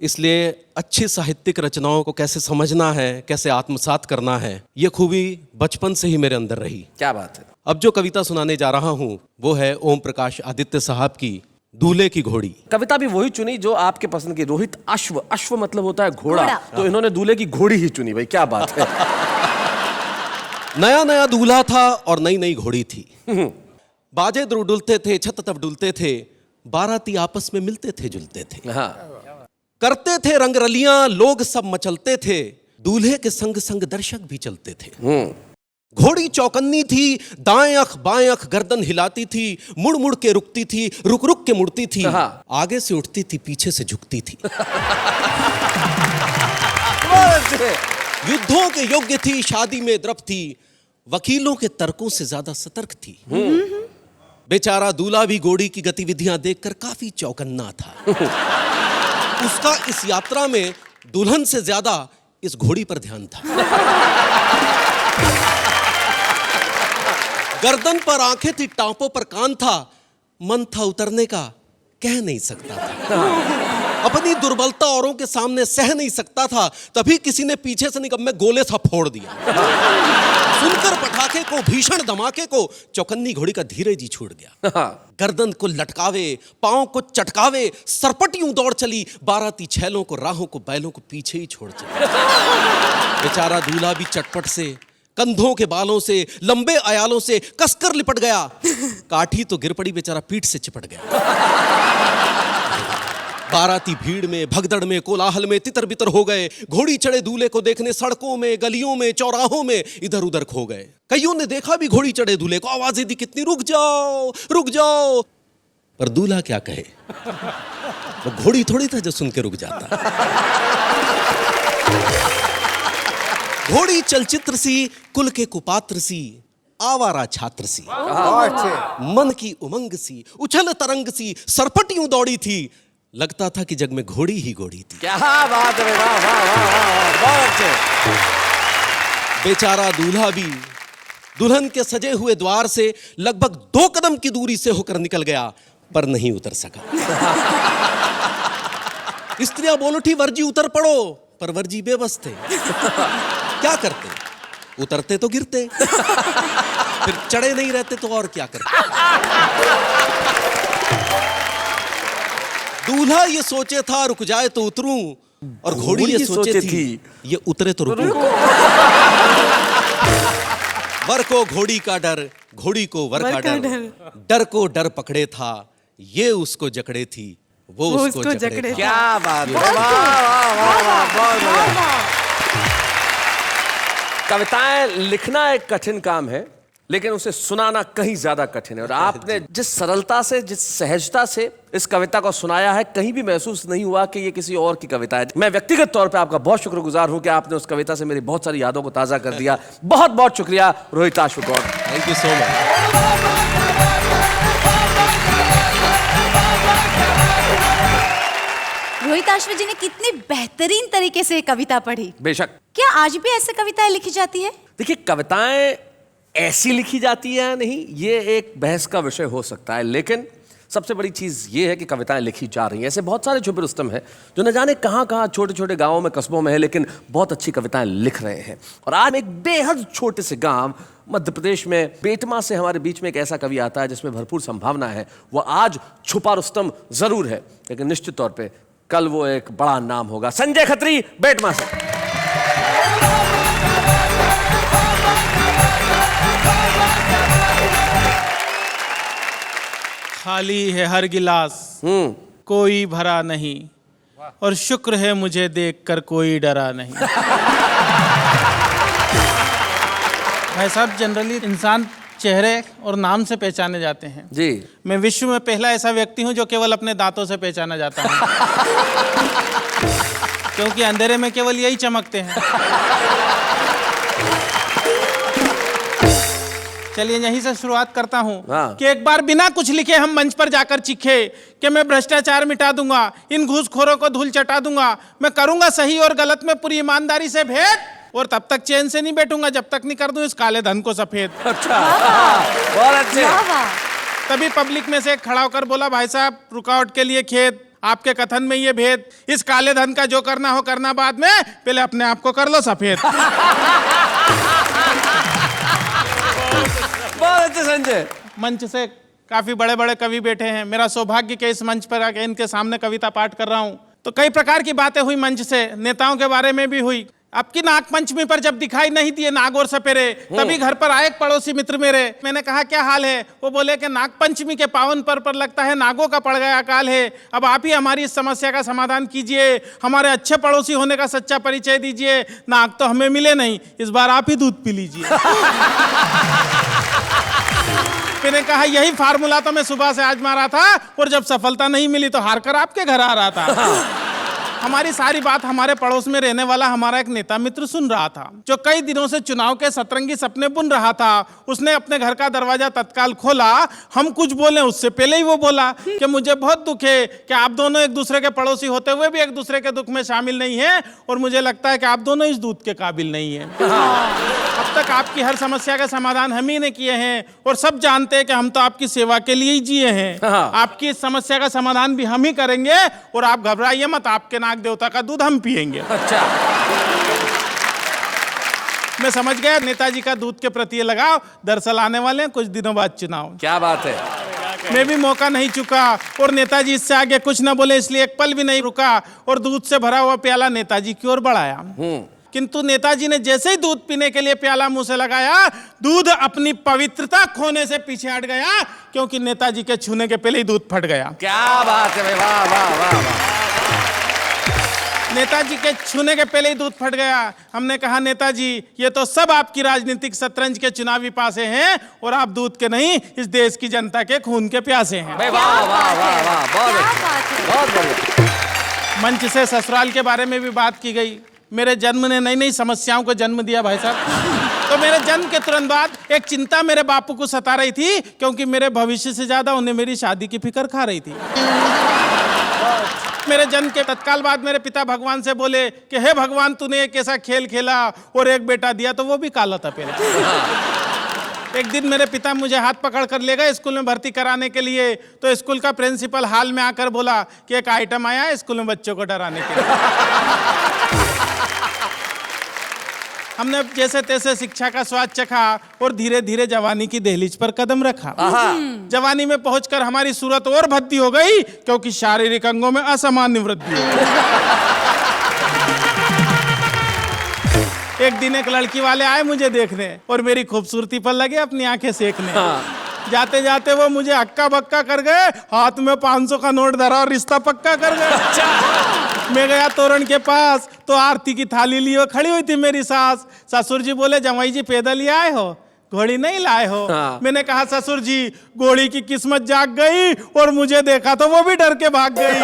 इसलिए अच्छी साहित्यिक रचनाओं को कैसे समझना है, कैसे आत्मसात करना है, ये खूबी बचपन से ही मेरे अंदर रही। क्या बात है। अब जो कविता सुनाने जा रहा हूँ वो है ओम प्रकाश आदित्य साहब की दूल्हे की घोड़ी। कविता भी वही चुनी जो आपके पसंद की, रोहित अश्व, अश्व मतलब होता है घोड़ा, घोड़ा। तो इन्होंने दूल्हे की घोड़ी ही चुनी भाई, क्या बात है। नया नया दूल्हा था और नई नई घोड़ी थी। बाजे डुलते थे, छत तब डुलते थे, बाराती आपस में मिलते थे जुलते थे, हाँ करते थे रंगरलियां, लोग सब मचलते थे, दूल्हे के संग संग दर्शक भी चलते थे। घोड़ी चौकन्नी थी, दाएं अख बाएं अख गर्दन हिलाती थी, मुड़ मुड़ के रुकती थी, रुक रुक के मुड़ती थी, हाँ। आगे से उठती थी, पीछे से झुकती थी। युद्धों के योग्य थी, शादी में द्रप थी, वकीलों के तर्कों से ज्यादा सतर्क थी। बेचारा दूल्हा भी घोड़ी की गतिविधियां देखकर काफी चौकन्ना था। उसका इस यात्रा में दुल्हन से ज्यादा इस घोड़ी पर ध्यान था। गर्दन पर आंखें थी, टांपों पर कान था, मन था उतरने का, कह नहीं सकता था। अपनी दुर्बलता औरों के सामने सह नहीं सकता था, तभी किसी ने पीछे से निकम्मे गोले सा फोड़ दिया। सुनकर पटाखे को, भीषण धमाके को, चौकन्नी घोड़ी का धीरे जी छूट गया। गर्दन को लटकावे, पांव को चटकावे, सरपट यूं दौड़ चली, बाराती छैलों को, राहों को, बैलों को पीछे ही छोड़ चली। बेचारा दूल्हा भी चटपट से, कंधों के बालों से, लंबे अयालों से कसकर लिपट गया। काठी तो गिर पड़ी, बेचारा पीठ से चिपट गया। बाराती भीड़ में, भगदड़ में, कोलाहल में तितर बितर हो गए। घोड़ी चढ़े दूल्हे को देखने सड़कों में, गलियों में, चौराहों में इधर उधर खो गए। कईयों ने देखा भी घोड़ी चढ़े दूल्हे को, आवाजें दी कितनी, रुक जाओ रुक जाओ। पर दूल्हा क्या कहे, वो घोड़ी थोड़ी था जो सुन के रुक जाता। घोड़ी चलचित्र सी, कुल के कुपात्र सी, आवारा छात्र सी, मन की उमंग सी, उछल तरंग सी, सरपट यूं दौड़ी थी, लगता था कि जग में घोड़ी ही घोड़ी थी। क्या बात है, वाह वाह वाह, बहुत अच्छे। बेचारा दूल्हा भी दुल्हन के सजे हुए द्वार से लगभग 2 कदम की दूरी से होकर निकल गया, पर नहीं उतर सका। स्त्रियां बोल उठी, वर्जी उतर पड़ो, पर वर्जी बेबस थे। क्या करते, उतरते तो गिरते, फिर चढ़े नहीं रहते तो और क्या करते। दूल्हा ये सोचे था रुक जाए तो उतरूं, और घोड़ी ये सोचे थी ये उतरे तो रुकूं। वर को घोड़ी का डर, घोड़ी को वर का डर, डर को डर पकड़े था, ये उसको जकड़े थी, वो उसको जकड़े था। क्या बात है, वाह वाह वाह वाह, बहुत बढ़िया। कविताएं लिखना एक कठिन काम है, लेकिन उसे सुनाना कहीं ज्यादा कठिन है। और आपने जिस सरलता से, जिस सहजता से इस कविता को सुनाया है, कहीं भी महसूस नहीं हुआ कि ये किसी और की कविता है। मैं व्यक्तिगत तौर पे आपका बहुत शुक्रगुजार हूं कि आपने उस कविता से मेरी बहुत सारी यादों को ताजा कर दिया। बहुत बहुत शुक्रिया Rohit Ashwa Gaur. Thank you so much. Rohit Ashwa ji ने कितनी बेहतरीन तरीके से कविता पढ़ी। बेशक। क्या आज भी ऐसे कविताएं लिखी जाती है? देखिए, कविताएं ऐसी लिखी जाती है नहीं, ये एक बहस का विषय हो सकता है, लेकिन सबसे बड़ी चीज ये है कि कविताएं लिखी जा रही हैं। ऐसे बहुत सारे छुपे रुस्तम हैं जो न जाने कहाँ कहाँ, छोटे छोटे गांवों में, कस्बों में है, लेकिन बहुत अच्छी कविताएं लिख रहे हैं। और आज एक बेहद छोटे से गांव मध्य प्रदेश में बेटमा से हमारे बीच में एक ऐसा कवि आता है जिसमें भरपूर संभावना है। वो आज छुपा रुस्तम जरूर है, लेकिन निश्चित तौर पर कल वो एक बड़ा नाम होगा। संजय खत्री, बेटमा से। खाली है हर गिलास, कोई भरा नहीं, और शुक्र है मुझे देखकर कोई डरा नहीं। भाई साहब, जनरली इंसान चेहरे और नाम से पहचाने जाते हैं जी। मैं विश्व में पहला ऐसा व्यक्ति हूं जो केवल अपने दांतों से पहचाना जाता है। क्योंकि अंधेरे में केवल यही चमकते हैं। चलिए यहीं से शुरुआत करता हूँ कि एक बार बिना कुछ लिखे हम मंच पर जाकर चीखे कि मैं भ्रष्टाचार मिटा दूंगा, इन घूसखोरों को धूल चटा दूंगा, मैं करूंगा सही और गलत में पूरी ईमानदारी से भेद, और तब तक चैन से नहीं बैठूंगा जब तक नहीं कर दूं इस काले धन को सफेद। अच्छा, बहुत अच्छे। तभी पब्लिक में से एक खड़ा होकर बोला, भाई साहब रुकावट के लिए खेत, आपके कथन में ये भेद, इस काले धन का जो करना हो करना बाद में, पहले अपने आप को कर लो सफेद। बहुत अच्छे संजय। मंच से काफी बड़े बड़े कवि बैठे हैं, मेरा सौभाग्य कि इस मंच पर आके इनके सामने कविता पाठ कर रहा हूं। तो कई प्रकार की बातें हुई मंच से, नेताओं के बारे में भी हुई। आपकी नाग पंचमी पर जब दिखाई नहीं दिए नाग और सपेरे, तभी घर पर आए एक पड़ोसी मित्र मेरे। मैंने कहा क्या हाल है? वो बोले कि नाग पंचमी के पावन पर लगता है नागों का पड़ गया अकाल है। अब आप ही हमारी इस समस्या का समाधान कीजिए, हमारे अच्छे पड़ोसी होने का सच्चा परिचय दीजिए। नाग तो हमें मिले नहीं, इस बार आप ही दूध पी लीजिए। मैंने कहा यही फार्मूला तो मैं सुबह से आजमा रहा था, और जब सफलता नहीं मिली तो हार कर आपके घर आ रहा था। हमारी सारी बात हमारे पड़ोस में रहने वाला हमारा एक नेता मित्र सुन रहा था, जो कई दिनों से चुनाव के सतरंगी सपने बुन रहा था। उसने अपने घर का दरवाजा तत्काल खोला। हम कुछ बोले उससे पहले ही वो बोला कि मुझे बहुत दुख है कि आप दोनों एक दूसरे के पड़ोसी होते हुए भी एक दूसरे के दुख में शामिल नहीं है, और मुझे लगता है कि आप दोनों इस दूध के काबिल नहीं है। अब तक आपकी हर समस्या का समाधान हम ही ने किए हैं, और सब जानते हैं कि हम तो आपकी सेवा के लिए ही जिए हैं। आपकी इस समस्या का समाधान भी हम ही करेंगे, और आप घबराइए मत, आपके नाग देवता का दूध हम पिएंगे। अच्छा, मैं समझ गया नेताजी का दूध के प्रति ये लगाव। दरअसल आने वाले हैं कुछ दिनों बाद चुनाव। क्या बात है। मैं भी मौका नहीं चुका, और नेताजी इससे आगे कुछ न बोले, इसलिए एक पल भी नहीं रुका, और दूध से भरा हुआ प्याला नेताजी की ओर बढ़ाया। किंतु नेताजी ने जैसे ही दूध पीने के लिए प्याला मुंह से लगाया, दूध अपनी पवित्रता खोने से पीछे हट गया, क्योंकि नेताजी के छूने के पहले ही दूध फट गया। क्या बात है भाई, वाह वाह वाह वाह। नेताजी के छूने के पहले ही दूध फट गया। हमने कहा नेताजी ये तो सब आपकी राजनीतिक शतरंज के चुनावी पासे हैं, और आप दूध के नहीं, इस देश की जनता के खून के प्यासे हैं। वाह वाह वाह वाह, बहुत अच्छा, बहुत बढ़िया। मंच से ससुराल के बारे में भी बात की गई। मेरे जन्म ने नई नई समस्याओं को जन्म दिया भाई साहब। तो मेरे जन्म के तुरंत बाद एक चिंता मेरे बापू को सता रही थी, क्योंकि मेरे भविष्य से ज्यादा उन्हें मेरी शादी की फिक्र खा रही थी। मेरे जन्म के तत्काल बाद मेरे पिता भगवान से बोले कि हे भगवान, तूने एक ऐसा खेल खेला और एक बेटा दिया तो वो भी काला था पहले। एक दिन मेरे पिता मुझे हाथ पकड़ कर ले गए स्कूल में भर्ती कराने के लिए। तो स्कूल का प्रिंसिपल हाल में आकर बोला कि एक आइटम आया है स्कूल में बच्चों को डराने के लिए। हमने जैसे तैसे शिक्षा का स्वाद चखा, और धीरे धीरे जवानी की दहलीज पर कदम रखा। जवानी में पहुंचकर हमारी सूरत और भद्दी हो गई, क्योंकि शारीरिक अंगों में असामान्य वृद्धि हो गई। एक दिन एक लड़की वाले आए मुझे देखने, और मेरी खूबसूरती पर लगे अपनी आंखें सेकने। जाते जाते वो मुझे हक्का बक्का कर गए, हाथ में 500 का नोट धरा और रिश्ता पक्का कर गए। मैं गया तोरण के पास, तो आरती की थाली लिए खड़ी हुई थी मेरी सास। ससुर जी बोले जमाई जी पैदल ही आए हो, घोड़ी नहीं लाए हो? मैंने कहा ससुर जी घोड़ी की किस्मत जाग गई, और मुझे देखा तो वो भी डर के भाग गई।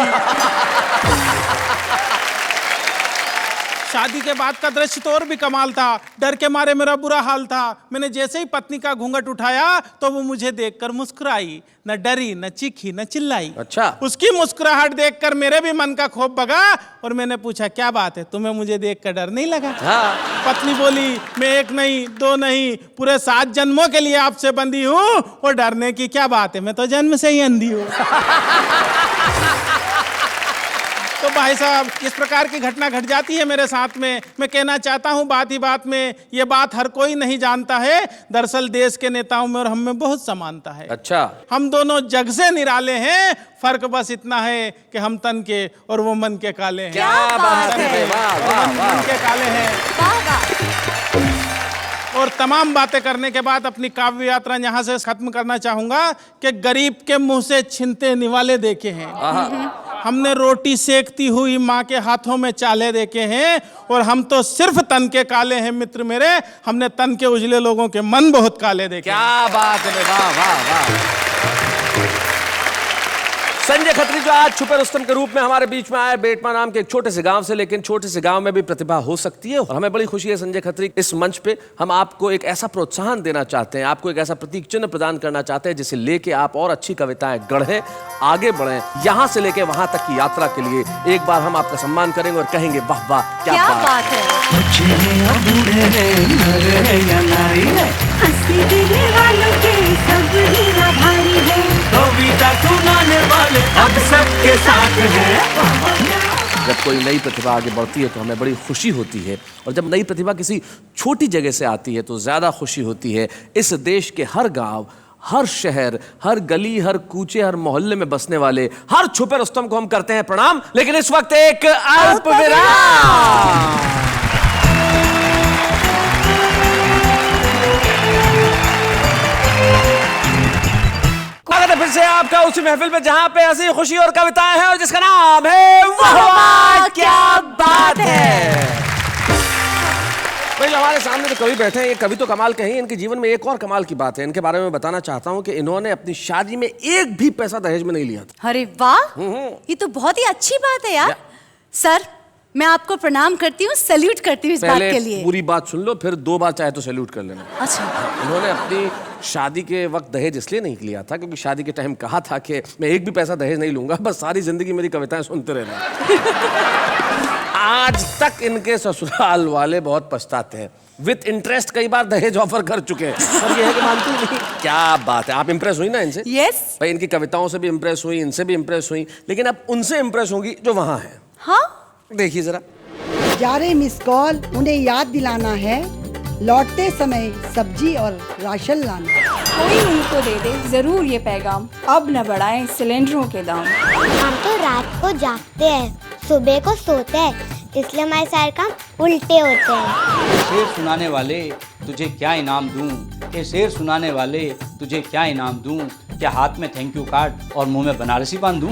शादी के बाद का दृश्य तो और भी कमाल था। डर के मारे मेरा बुरा हाल था। मैंने जैसे ही पत्नी का घूंघट उठाया तो वो मुझे देखकर मुस्कुराई, न डरी, न चीखी, न चिल्लाई। अच्छा। उसकी मुस्कुराहट देखकर मेरे भी मन का खौफ भगा, और मैंने पूछा क्या बात है, तुम्हें मुझे देखकर डर नहीं लगा? पत्नी बोली मैं एक नहीं, दो नहीं, पूरे 7 जन्मों के लिए आपसे बंधी हूँ, और डरने की क्या बात है, मैं तो जन्म से ही अंधी हूँ। तो भाई साहब इस प्रकार की घटना घट जाती है मेरे साथ में। मैं कहना चाहता हूं बात ही बात में, ये बात हर कोई नहीं जानता है। दरअसल देश के नेताओं में और हम में बहुत समानता है। अच्छा। हम दोनों जग से निराले हैं, फर्क बस इतना है कि हम तन के और वो मन के काले हैं। क्या बात है, वाह वाह वाह, मन के काले हैं। और तमाम बातें करने के बाद अपनी काव्य यात्रा यहाँ से खत्म करना चाहूंगा कि गरीब के मुंह से छिनते निवाले देखे हैं, हमने रोटी सेकती हुई माँ के हाथों में चाले देखे हैं, और हम तो सिर्फ तन के काले हैं मित्र मेरे, हमने तन के उजले लोगों के मन बहुत काले देखे। क्या बात है, वाह वाह वाह। संजय खत्री जो आज छुपे रुस्तम के रूप में हमारे बीच में आए, बेटमा नाम के एक छोटे से गांव से, लेकिन छोटे से गांव में भी प्रतिभा हो सकती है। और हमें बड़ी खुशी है संजय खत्री, इस मंच पे हम आपको एक ऐसा प्रोत्साहन देना चाहते हैं, आपको एक ऐसा प्रतीक चिन्ह प्रदान करना चाहते हैं जिसे लेके आप और अच्छी कविताएं गढ़ें, आगे बढ़ें, यहाँ से लेके वहां तक की यात्रा के लिए एक बार हम आपका सम्मान करेंगे और कहेंगे वाह वाह क्या बात है। कविता सुनाने वाले अब सबके साथ हैं। कोई नई प्रतिभा आगे बढ़ती है तो हमें बड़ी खुशी होती है, और जब नई प्रतिभा किसी छोटी जगह से आती है तो ज़्यादा खुशी होती है। इस देश के हर गांव, हर शहर, हर गली, हर कूचे, हर मोहल्ले में बसने वाले हर छुपे रुस्तम को हम करते हैं प्रणाम। लेकिन इस वक्त एक अल्प विराम। फिर से आपका उसी महफिल में जहां पे हंसी, खुशी और कविताएं हैं, और जिसका नाम है वाह वाह क्या बात है। भाई हमारे सामने जो कवि बैठे हैं, ये कवि तो कमाल के हैं, इनके जीवन में एक और कमाल की बात है। इनके बारे में बताना चाहता हूं कि इन्होंने अपनी शादी में एक भी पैसा दहेज में नहीं लिया था। अरे वाह, ये तो बहुत ही अच्छी बात है यार। सर, मैं आपको प्रणाम करती हूँ, सैल्यूट करती हूँ इस बात के लिए। पूरी बात सुन लो, फिर 2 बार चाहे तो सैल्यूट कर लेना। अच्छा। उन्होंने अपनी शादी के वक्त दहेज इसलिए नहीं लिया था क्योंकि शादी के टाइम कहा था कि मैं एक भी पैसा दहेज नहीं लूंगा, बस सारी जिंदगी मेरी कविताएं सुनते रहना। आज तक इनके ससुराल वाले बहुत पछताते हैं। विद इंटरेस्ट कई बार दहेज ऑफर कर चुके हैं, और ये है कि मानती नहीं। क्या बात है, आप इंप्रेस हुई ना इनसे? यस। भाई इनकी कविताओं से भी इंप्रेस हुई, इनसे भी इंप्रेस हुई, लेकिन अब उनसे इंप्रेस होंगी जो वहां है। हाँ, देखिए जरा। जा रहे मिस कॉल, उन्हें याद दिलाना है लौटते समय सब्जी और राशन लाना। कोई उनको दे दे जरूर ये पैगाम, अब न बढ़ाएं सिलेंडरों के दाम। हम तो रात को जागते हैं, सुबह को सोते हैं, इसलिए हमारे सारे काम उल्टे होते हैं। शेर सुनाने वाले तुझे क्या इनाम दूं, ये शेर सुनाने वाले तुझे क्या इनाम दूं, क्या हाथ में थैंक यू कार्ड और मुंह में बनारसी बांध दूं।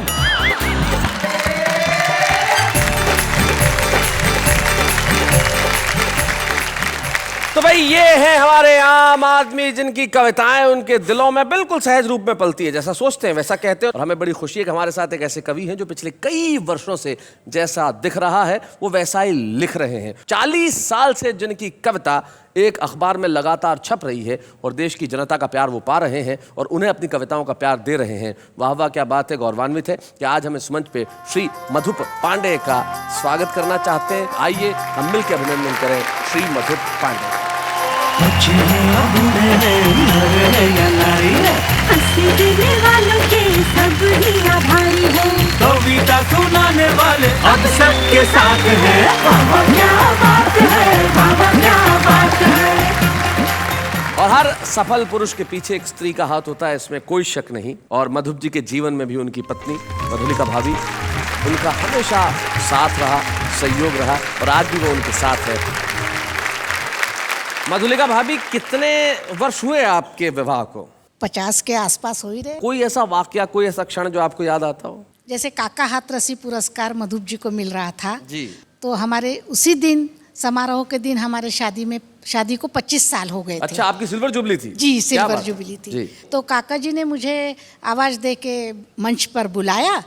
तो भाई ये है हमारे आम आदमी जिनकी कविताएं उनके दिलों में बिल्कुल सहज रूप में पलती है, जैसा सोचते हैं वैसा कहते हैं। और हमें बड़ी खुशी है कि हमारे साथ एक ऐसे कवि हैं जो पिछले कई वर्षों से जैसा दिख रहा है वो वैसा ही लिख रहे हैं। 40 साल से जिनकी कविता एक अखबार में लगातार छप रही है और देश की जनता का प्यार वो पा रहे हैं और उन्हें अपनी कविताओं का प्यार दे रहे हैं। वाह वाह क्या बात है। गौरवान्वित है कि आज हम इस मंच पे श्री मधुप पांडे का स्वागत करना चाहते हैं। आइए हम मिलकर अभिनंदन करें श्री मधुप पांडे। वालों के सब ही आभारी है, कविता सुनाने वाले अब सबके साथ है। बाबा क्या बात है, बाबा क्या बात है। और हर सफल पुरुष के पीछे एक स्त्री का हाथ होता है, इसमें कोई शक नहीं। और मधुप जी के जीवन में भी उनकी पत्नी मधुलिका भाभी उनका हमेशा साथ रहा, सहयोग रहा, और आज भी वो उनके साथ है। मधुलिका भाभी, कितने वर्ष हुए आपके विवाह को? 50 के आसपास हो ही रहे। कोई ऐसा वाकया, कोई ऐसा क्षण जो आपको याद आता हो? जैसे काका हाथरसी पुरस्कार मधुप जी को मिल रहा था जी, तो हमारे उसी दिन समारोह के दिन हमारे शादी को 25 साल हो गए थे। अच्छा, आपकी सिल्वर जुबली थी? जी, सिल्वर जुबली थी जी। तो काका जी ने मुझे आवाज दे के मंच पर बुलाया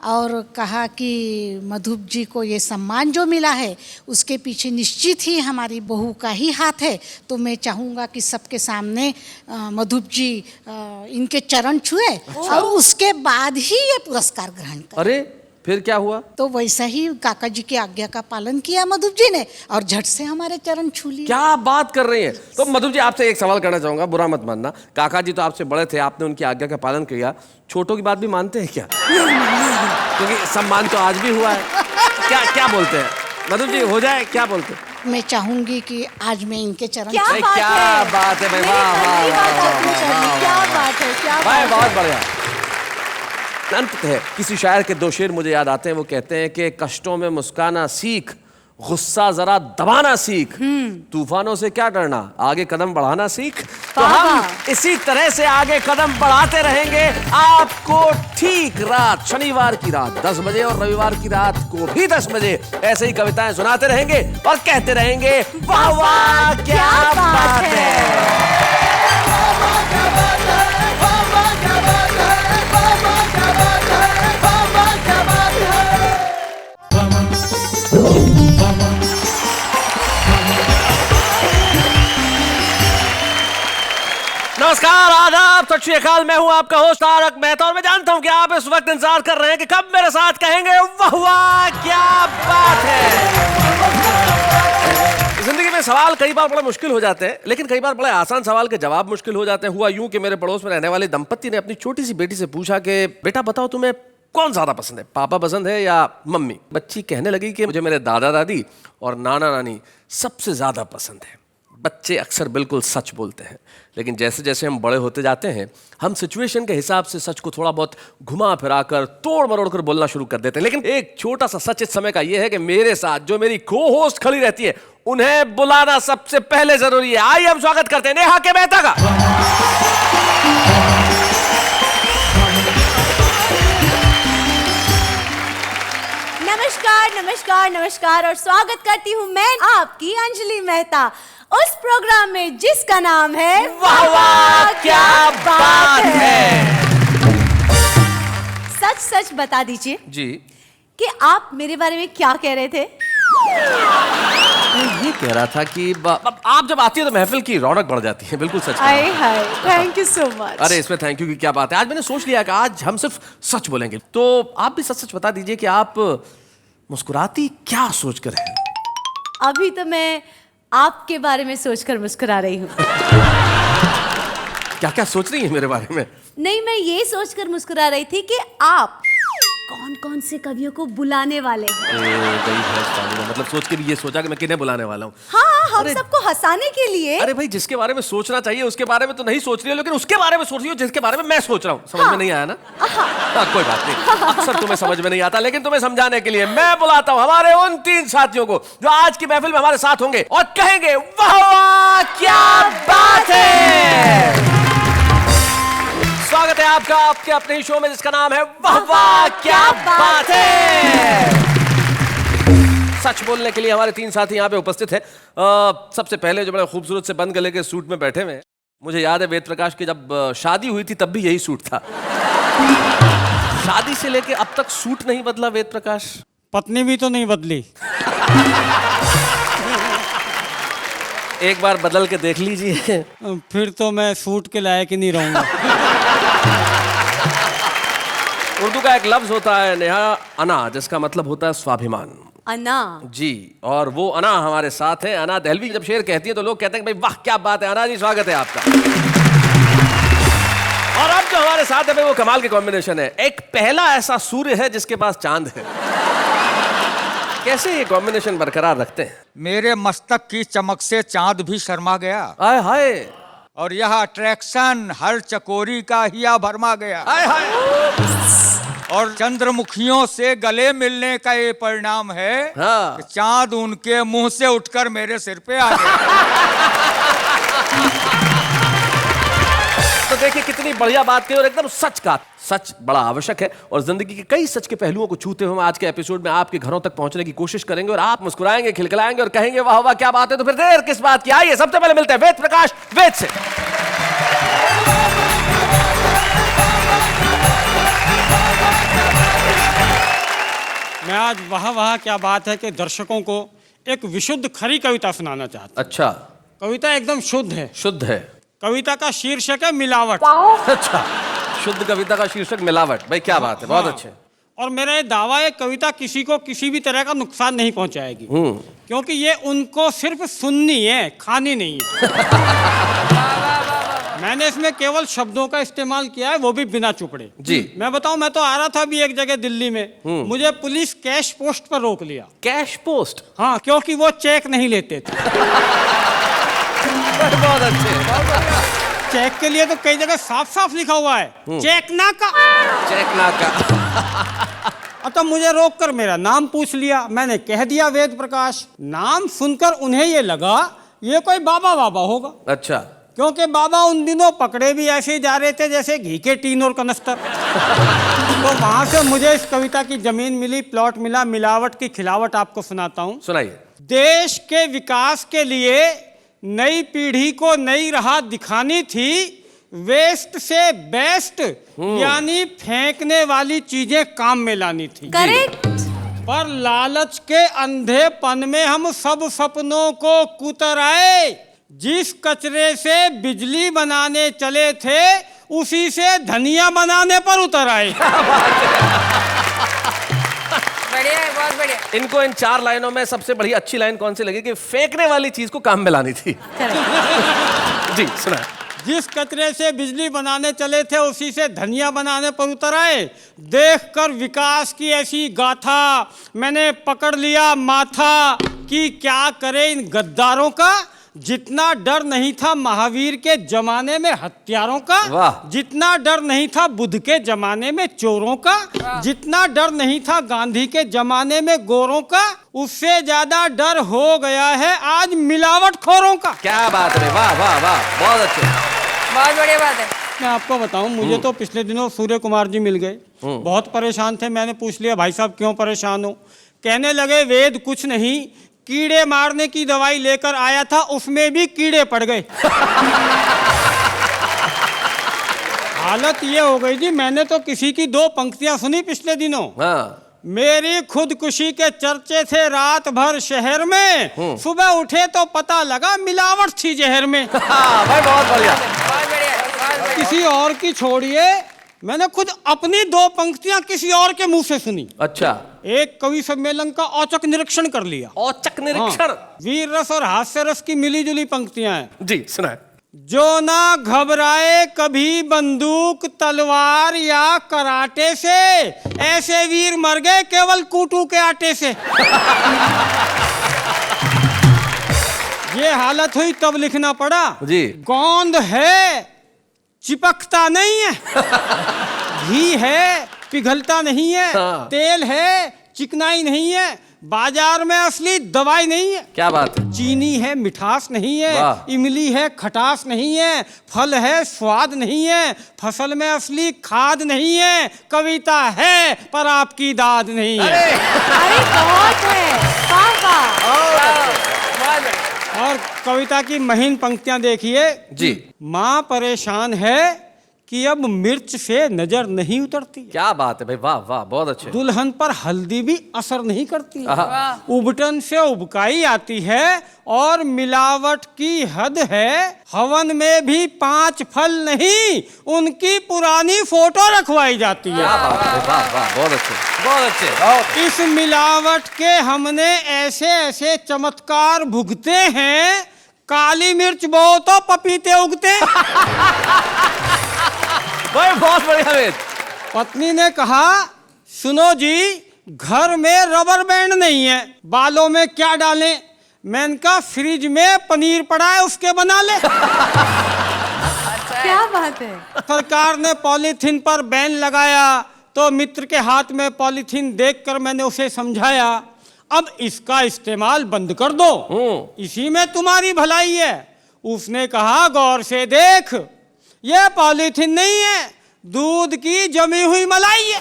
और कहा कि मधुप जी को ये सम्मान जो मिला है उसके पीछे निश्चित ही हमारी बहू का ही हाथ है, तो मैं चाहूँगा कि सबके सामने मधुप जी इनके चरण छुए और उसके बाद ही ये पुरस्कार ग्रहण करें। अरे फिर क्या हुआ? तो वैसा ही काका जी की आज्ञा का पालन किया मधुप जी ने और झट से हमारे चरण छू लिए। क्या बात कर रही हैं? तो मधुप जी, आपसे एक सवाल करना चाहूंगा, बुरा मत मानना। काका जी तो आपसे बड़े थे, आपने उनकी आज्ञा का पालन किया, छोटों की बात भी मानते हैं क्या? क्योंकि सम्मान तो आज भी हुआ है। क्या क्या बोलते हैं मधुप जी, हो जाए? क्या बोलते हैं? मैं चाहूंगी कि आज मैं इनके चरण क्या भाई, क्या बात है भाई, वाह वाह क्या बात है, क्या भाई, बहुत बढ़िया। अंत है किसी शायर के 2 शेर मुझे याद आते हैं। वो कहते हैं कि कष्टों में मुस्काना सीख, गुस्सा जरा दबाना सीख, तूफानों से क्या डरना, आगे कदम बढ़ाना सीख। तो हम इसी तरह से आगे कदम बढ़ाते रहेंगे। आपको ठीक रात, शनिवार की रात 10 बजे और रविवार की रात को भी 10 बजे ऐसे ही कविताएं सुनाते रहेंगे और कहते रहेंगे वाह वाह क्या बात है। नमस्कार, आदाब, सत श्री अकाल। मैं हूं आपका होस्ट तारक मेहता और मैं जानता हूं कि आप इस वक्त इंतजार कर रहे हैं कि कब मेरे साथ कहेंगे वाह वाह क्या बात है। जिंदगी में सवाल कई बार बड़े मुश्किल हो जाते हैं, लेकिन कई बार बड़े आसान सवाल के जवाब मुश्किल हो जाते हैं। हुआ यूं कि मेरे पड़ोस में रहने वाले दंपत्ति ने अपनी छोटी सी बेटी से पूछा कि बेटा बताओ तुम्हें कौन ज्यादा पसंद है, पापा पसंद है या मम्मी? बच्ची कहने लगी कि मुझे मेरे दादा दादी और नाना नानी सबसे ज्यादा पसंद है। बच्चे अक्सर बिल्कुल सच बोलते हैं, लेकिन जैसे जैसे हम बड़े होते जाते हैं हम सिचुएशन के हिसाब से सच को थोड़ा बहुत घुमा फिरा कर तोड़ मरोड़ कर बोलना शुरू कर देते हैं। लेकिन एक छोटा सा सच इस समय का यह है कि मेरे साथ जो मेरी को होस्ट खड़ी रहती है उन्हें बुलाना सबसे पहले जरूरी है। आइए हम स्वागत करते हैं नेहा के मेहता का। नमस्कार नमस्कार नमस्कार और स्वागत करती हूँ मैं आपकी अंजलि मेहता उस प्रोग्राम में जिसका नाम है वाह वाह क्या बात है। सच सच बता दीजिए जी कि आप मेरे बारे में क्या कह रहे थे? मैं ये कह रहा था कि आप जब आती है तो महफिल की रौनक बढ़ जाती है। बिल्कुल सच। हाय हाय, थैंक यू सो मच। अरे इसमें थैंक यू की क्या बात है। आज मैंने सोच लिया कि आज हम सिर्फ सच बोलेंगे, तो आप भी सच सच बता दीजिए कि आप मुस्कुराती क्या सोचकर हैं? अभी तो मैं आपके बारे में सोचकर मुस्कुरा रही हूँ। क्या क्या सोच रही है मेरे बारे में? नहीं, मैं ये सोचकर मुस्कुरा रही थी कि आप कौन कौन से कवियों को बुलाने वाले हैं। मतलब सोच के भी ये सोचा कि मैं किन्हें बुलाने वाला हूँ। हाँ, हम सबको हंसाने के लिए। अरे भाई, जिसके बारे में सोचना चाहिए उसके बारे में तो नहीं सोच रही हो, लेकिन उसके बारे में सोच रही हो जिसके बारे में मैं सोच रहा हूँ। समझ में नहीं आया ना? हाँ, कोई बात नहीं। अक्सर तुम्हें समझ में नहीं आता, लेकिन तुम्हें समझाने के लिए मैं बुलाता हूँ हमारे उन 3 साथियों को जो आज की महफिल में हमारे साथ होंगे और कहेंगे वाह वाह क्या बात है। स्वागत है आपका आपके अपने ही शो में जिसका नाम है वाह वाह क्या बात है। सच बोलने के लिए हमारे 3 साथी यहाँ पे उपस्थित हैं। सबसे पहले जो बड़े खूबसूरत से बंद गले के सूट में बैठे हुए हैं, मुझे याद है वेद प्रकाश की जब शादी हुई थी तब भी यही सूट था। शादी से लेके अब तक सूट नहीं बदला वेद प्रकाश? पत्नी भी तो नहीं बदली। एक बार बदल के देख लीजिए। फिर तो मैं सूट के लायक ही नहीं रहूंगा। उर्दू का एक लफ्ज होता है नेहा, अना, जिसका मतलब होता है स्वाभिमान। अना जी, और वो अना हमारे साथ है। अना दहलवी जब शेर कहती है तो लोग कहते हैं कि भाई वाह क्या बात है। अना जी स्वागत है आपका। और अब जो हमारे साथ है भाई वो कमाल के कॉम्बिनेशन है। एक पहला ऐसा सूर्य है जिसके पास चांद है। कैसे ये कॉम्बिनेशन बरकरार रखते हैं? मेरे मस्तक की चमक से चांद भी शर्मा गया। हाय हाय। और यह अट्रैक्शन हर चकोरी का हिया भरमा गया। हाय हाय। और चंद्रमुखियों से गले मिलने का ये परिणाम है कि चांद उनके मुंह से उठकर मेरे सिर पे आ गया। तो देखिए कितनी बढ़िया बात कही और एकदम सच का। सच बड़ा आवश्यक है और जिंदगी के कई सच के पहलुओं को छूते हुए आज के एपिसोड में आपके घरों तक पहुंचने की कोशिश करेंगे और आप मुस्कुराएंगे, खिलखिलाएंगे और कहेंगे वाह वाह क्या बात है। तो फिर देर किस बात की, आइए सबसे पहले मिलते हैं वेद प्रकाश वेद से। मैं आज वाह वाह क्या बात है कि दर्शकों को एक विशुद्ध खरी कविता सुनाना चाहता हूं। अच्छा। कविता एकदम शुद्ध है। शुद्ध है। कविता का शीर्षक है मिलावट। अच्छा, शुद्ध कविता का शीर्षक मिलावट। भाई क्या बात है, बहुत अच्छे। और मेरा ये दावा है कविता किसी को किसी भी तरह का नुकसान नहीं पहुंचाएगी, क्योंकि ये उनको सिर्फ सुननी है, खानी नहीं है। मैंने इसमें केवल शब्दों का इस्तेमाल किया है, वो भी बिना चुपड़े। जी। मैं बताऊं, मैं तो आ रहा था अभी एक जगह दिल्ली में, मुझे पुलिस कैश पोस्ट पर रोक लिया। Cash post? हाँ, क्योंकि वो चेक नहीं लेते थे। बहुत अच्छे। चेक के लिए तो कई जगह साफ साफ लिखा हुआ है, चेक ना का। चेक ना का। तो मुझे रोककर मेरा नाम पूछ लिया। मैंने कह दिया वेद प्रकाश। नाम सुनकर उन्हें ये लगा ये कोई बाबा बाबा होगा। अच्छा। क्योंकि बाबा उन दिनों पकड़े भी ऐसे ही जा रहे थे जैसे घी के टीन और कनस्तर। तो वहां से मुझे इस कविता की जमीन मिली, प्लॉट मिला। मिलावट की खिलावट आपको सुनाता हूँ। सुनाइए। देश के विकास के लिए नई पीढ़ी को नई राह दिखानी थी। वेस्ट से बेस्ट यानी फेंकने वाली चीजें काम में लानी थी। करेक्ट। पर लालच के अंधेपन में हम सब सपनों को कुतराए। जिस कचरे से बिजली बनाने चले थे उसी से धनिया बनाने पर उतर आए। बढ़िया है, बहुत बढ़िया। इनको इन 4 लाइनों में सबसे बड़ी अच्छी लाइन कौन सी लगी कि फेंकने वाली चीज को काम में लानी थी? जी सुना। जिस कचरे से बिजली बनाने चले थे उसी से धनिया बनाने पर उतर आए। देखकर विकास की ऐसी गाथा मैंने पकड़ लिया माथा कि क्या करे इन गद्दारों का। जितना डर नहीं था महावीर के जमाने में हत्यारों का, जितना डर नहीं था बुद्ध के जमाने में चोरों का, जितना डर नहीं था गांधी के जमाने में गोरों का, उससे ज्यादा डर हो गया है आज मिलावटखोरों का। क्या बात है, वाह वाह वाह, बहुत अच्छे, बहुत बढ़िया बात है। मैं आपको बताऊं, मुझे तो पिछले दिनों सूर्य कुमार जी मिल गए, बहुत परेशान थे। मैंने पूछ लिया भाई साहब क्यों परेशान हो? कहने लगे वेद कुछ नहीं, कीड़े मारने की दवाई लेकर आया था उसमें भी कीड़े पड़ गए। हालत ये हो गई जी, मैंने तो किसी की 2 पंक्तियां सुनी पिछले दिनों। मेरी खुदकुशी के चर्चे थे रात भर शहर में, सुबह उठे तो पता लगा मिलावट थी जहर में। भाई बहुत बढ़िया। किसी और की छोड़िए, मैंने खुद अपनी 2 पंक्तियां किसी और के मुंह से सुनी। अच्छा। एक कवि सम्मेलन का औचक निरीक्षण कर लिया। औचक निरीक्षण। वीर रस और हास्य रस की मिली जुली पंक्तियां हैं जी, सुनाए। जो ना घबराए कभी बंदूक तलवार या कराटे से, ऐसे वीर मर गए केवल कूटू के आटे से। ये हालत हुई तब लिखना पड़ा जी। गोंद है चिपकता नहीं है, घी है पिघलता नहीं है, तेल है चिकनाई नहीं है, बाजार में असली दवाई नहीं है। क्या बात है। चीनी है मिठास नहीं है, इमली है खटास नहीं है, फल है स्वाद नहीं है, फसल में असली खाद नहीं है, कविता है पर आपकी दाद नहीं है। अरे बहुत है, वाह वाह। और कविता की महीन पंक्तियां देखिए जी। माँ परेशान है कि अब मिर्च से नजर नहीं उतरती। क्या बात है भाई, वाह वाह, बहुत अच्छे। दुल्हन पर हल्दी भी असर नहीं करती, उबटन से उबकाई आती है और मिलावट की हद है। हवन में भी 5 फल नहीं, उनकी पुरानी फोटो रखवाई जाती है। क्या बात है, वाह वाह, बहुत अच्छे, बहुत अच्छे। इस मिलावट के हमने ऐसे ऐसे चमत्कार भुगते हैं, काली मिर्च बो तो पपीते उगते। भाई बहुत बढ़िया वेद। पत्नी ने कहा सुनो जी, घर में रबर बैंड नहीं है, बालों में क्या डालें? मैंने कहा फ्रिज में पनीर पड़ा है उसके बना ले। क्या बात है। सरकार ने पॉलीथीन पर बैन लगाया तो मित्र के हाथ में पॉलीथीन देखकर मैंने उसे समझाया, अब इसका इस्तेमाल बंद कर दो, इसी में तुम्हारी भलाई है। उसने कहा गौर से देख, ये पॉलीथीन नहीं है, दूध की जमी हुई मलाई है।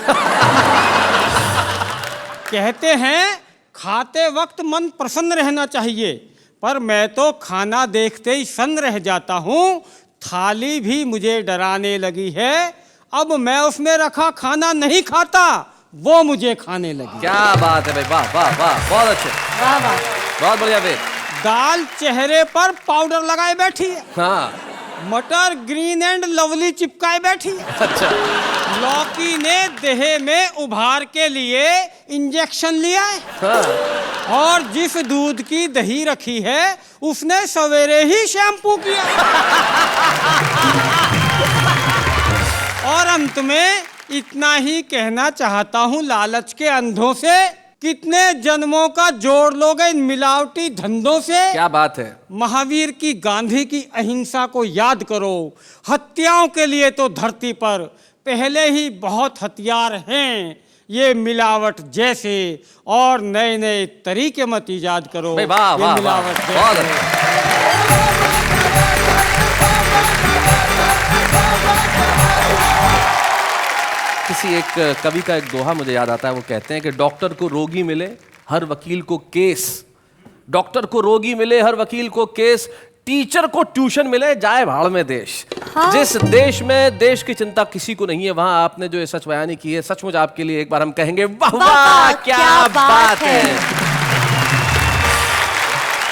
कहते हैं खाते वक्त मन प्रसन्न रहना चाहिए, पर मैं तो खाना देखते ही सन्न रह जाता हूँ। थाली भी मुझे डराने लगी है, अब मैं उसमें रखा खाना नहीं खाता, वो मुझे खाने लगी। क्या बात है भाई, वाह वाह वाह, बहुत अच्छे, वाह वाह, बहुत बढ़िया वेद। दाल चेहरे पर पाउडर लगाए बैठी है, हाँ। मटर ग्रीन एंड लवली चिपकाए बैठी है। अच्छा। लौकी ने देह में उभार के लिए इंजेक्शन लिया है, हाँ। और जिस दूध की दही रखी है उसने सवेरे ही शैम्पू किया। और अंत में इतना ही कहना चाहता हूँ लालच के अंधों से, कितने जन्मों का जोड़ लोगे इन मिलावटी धंधों से। क्या बात है। महावीर की गांधी की अहिंसा को याद करो, हत्याओं के लिए तो धरती पर पहले ही बहुत हथियार हैं, ये मिलावट जैसे और नए नए तरीके मत इजाद करो। वाह वाह वाह, मिलावट बहुत किसी एक कवि का एक दोहा मुझे याद आता है, वो कहते हैं कि डॉक्टर को रोगी मिले हर वकील को केस, डॉक्टर को रोगी मिले हर वकील को केस, टीचर को ट्यूशन मिले जाए भाड़ में देश। हाँ? जिस देश में देश की चिंता किसी को नहीं है, वहां आपने जो ये सच बयानी की है, सचमुच आपके लिए एक बार हम कहेंगे वाह वाह, क्या बात है।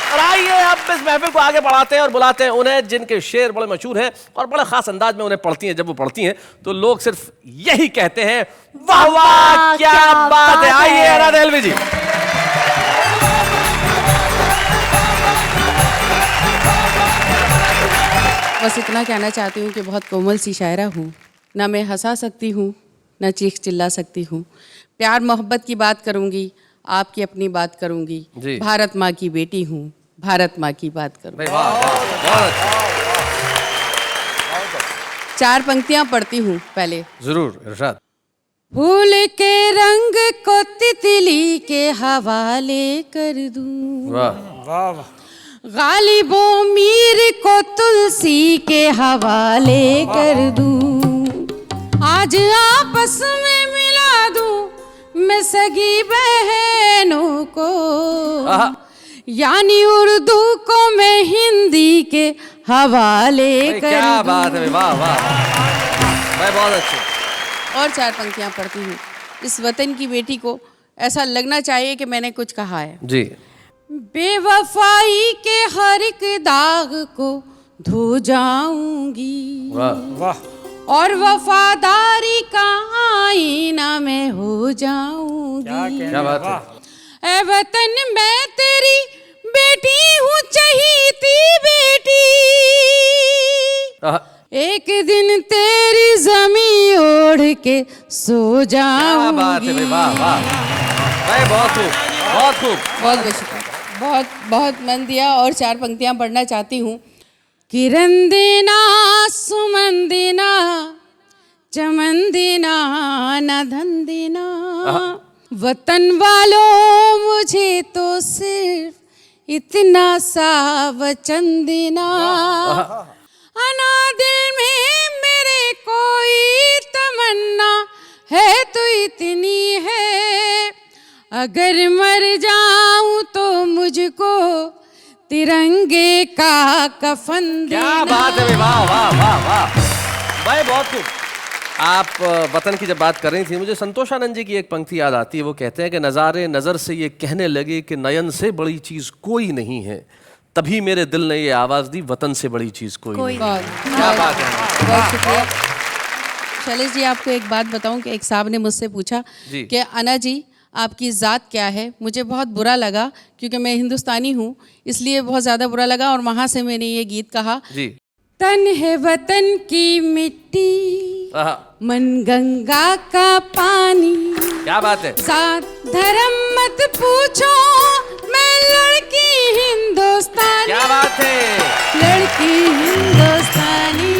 और आइए अब इस महफिल को आगे बढ़ाते हैं और बुलाते हैं उन्हें जिनके शेर बड़े मशहूर हैं और बड़े खास अंदाज में उन्हें पढ़ती हैं। जब वो पढ़ती हैं तो लोग सिर्फ यही कहते हैं वाह वाह, क्या बात है। आइए अना देहलवी जी। बस इतना कहना चाहती हूँ कि बहुत कोमल सी शायरा हूँ, ना मैं हंसा सकती हूँ ना चीख चिल्ला सकती हूँ। प्यार मोहब्बत की बात करूँगी, आपकी अपनी बात करूँगी। भारत माँ की बेटी हूँ, भारत माँ की बात करूँगी। 4 पंक्तियाँ पढ़ती हूँ पहले। जरूर इरशाद। फूल के रंग को तितली के हवाले कर दूं, वाह वाह। गालिबो मीर को तुलसी के हवाले कर दूं, आज आपस में मिला दूं मैं सगी बहनों को, यानी उर्दू को मैं हिंदी के हवाले कर दूं। क्या बात है, वाह वाह, मैं बहुत अच्छे। और 4 पंक्तियां पढ़ती हूँ। इस वतन की बेटी को ऐसा लगना चाहिए कि मैंने कुछ कहा है जी। बेवफाई के हर एक दाग को धो जाऊंगी, वाह वाह, और वफादारी का आईना मैं हो जाऊंगी। क्या बात है। ऐ वतन मैं तेरी बेटी हूँ, चहीती बेटी, एक दिन तेरी जमी ओढ़ के सो जाऊंगी। क्या बात है भाई, वाह वाह भाई, बहुत खूब बहुत खूब। बहुत बहुत शुक्रिया, बहुत बहुत मन दिया। और 4 पंक्तियां पढ़ना चाहती हूँ। किरण देना सुमन देना चमन देना न धन देना, वतन वालों मुझे तो सिर्फ इतना सा वचन देना, अना दिल में मेरे कोई तमन्ना है तो इतनी है, अगर मर जाऊं तो मुझको तिरंगे का कफन देना। क्या बात है, वाह वाह वाह वाह भाई, बहुत खूब। आप वतन की जब बात कर रही थी, मुझे संतोष आनंद जी की एक पंक्ति याद आती है। वो कहते हैं कि नज़ारे नज़र से ये कहने लगे कि नयन से बड़ी चीज़ कोई नहीं है, तभी मेरे दिल ने ये आवाज़ दी, वतन से बड़ी चीज़ कोई नहीं। क्या बात है, बहुत शुक्रिया। शैलेश जी, आपको एक बात बताऊं कि एक साहब ने मुझसे पूछा कि अना जी आपकी ज़ात क्या है। मुझे बहुत बुरा लगा क्योंकि मैं हिंदुस्तानी हूँ, इसलिए बहुत ज़्यादा बुरा लगा, और वहाँ से मैंने ये गीत कहा जी। तन है वतन की मिट्टी, मन गंगा का पानी। क्या बात है। साथ धर्म मत पूछो, मैं लड़की हिंदुस्तानी। क्या बात है। लड़की हिंदुस्तानी,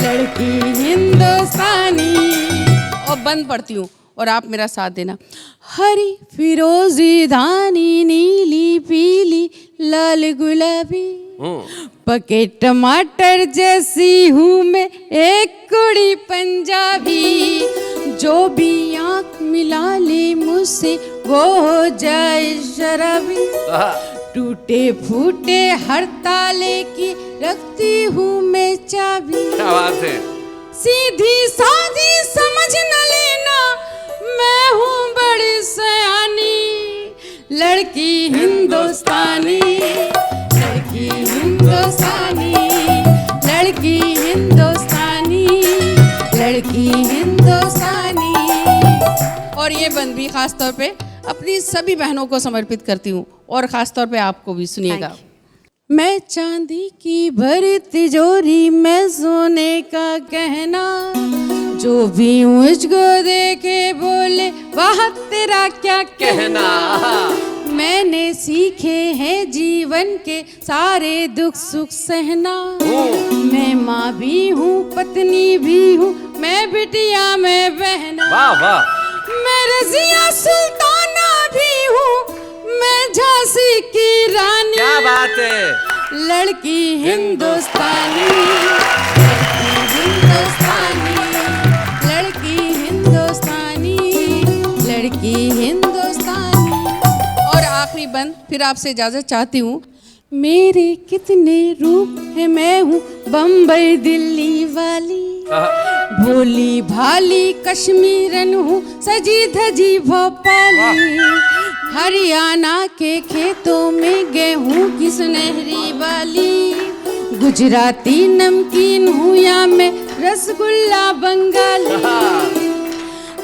लड़की हिंदुस्तानी। और बंद पढ़ती हूँ और आप मेरा साथ देना। हरी फिरोजी धानी नीली पीली लाल गुलाबी, पके टमाटर जैसी हूँ मैं एक कुड़ी पंजाबी, जो भी आँख मिला ले मुझसे वो हो जाए शराबी, टूटे फूटे हर ताले की रखती हूँ मैं चाबी। क्या बात है। सीधी साधी समझ न लेना, मैं हूँ बड़ी सयानी, लड़की हिंदुस्तानी, लड़की हिंदुस्तानी, लड़की हिंदुस्तानी, लड़की हिंदुस्तानी। और ये बंद भी खास तौर पे अपनी सभी बहनों को समर्पित करती हूँ, और ख़ास तौर पे आपको भी सुनिएगा। मैं चांदी की भरी तिजोरी में सोने का गहना, जो भी मुझको देखे बोले वाह तेरा क्या कहना। मैंने सीखे हैं जीवन के सारे दुख सुख सहना, मैं माँ भी हूँ पत्नी भी हूँ, मैं बिटिया मैं बहना। वाह वाह। मैं रजिया सुल्ताना भी हूँ, मैं झांसी की रानी। क्या बात है। लड़की हिंदुस्तानी, लड़की हिंदुस्तानी, लड़की हिंदुस्तानी, लड़की हिंदुस्तानी। और आखिरी बंद फिर आपसे इजाजत चाहती हूँ। मेरे कितने रूप है, मैं हूँ बम्बई दिल्ली वाली, भोली भाली कश्मीरन हूँ, सजी धजी भोपाली, हरियाणा के खेतों में गेहूं की सुनहरी बाली, गुजराती नमकीन हूँ या मैं रसगुल्ला बंगाली,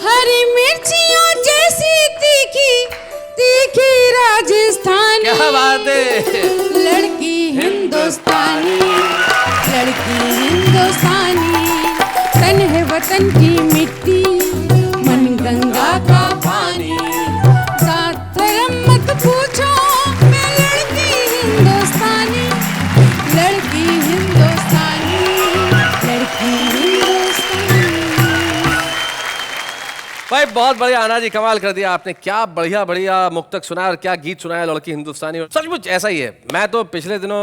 हरी मिर्चियों जैसी तीखी तीखी राजस्थानी। क्या बात है। लड़की हिंदुस्तानी, लड़की तन की मिट्टी मन गंगा का पानी। साथ मत पूछो मैं लड़की हिंदुस्तानी, लड़की हिंदुस्तानी, लड़की हिंदुस्तानी। भाई बहुत बढ़िया आना जी, कमाल कर दिया आपने। क्या बढ़िया बढ़िया मुक्तक सुनाया और क्या गीत सुनाया लड़की हिंदुस्तानी। और सचमुच ऐसा ही है। मैं तो पिछले दिनों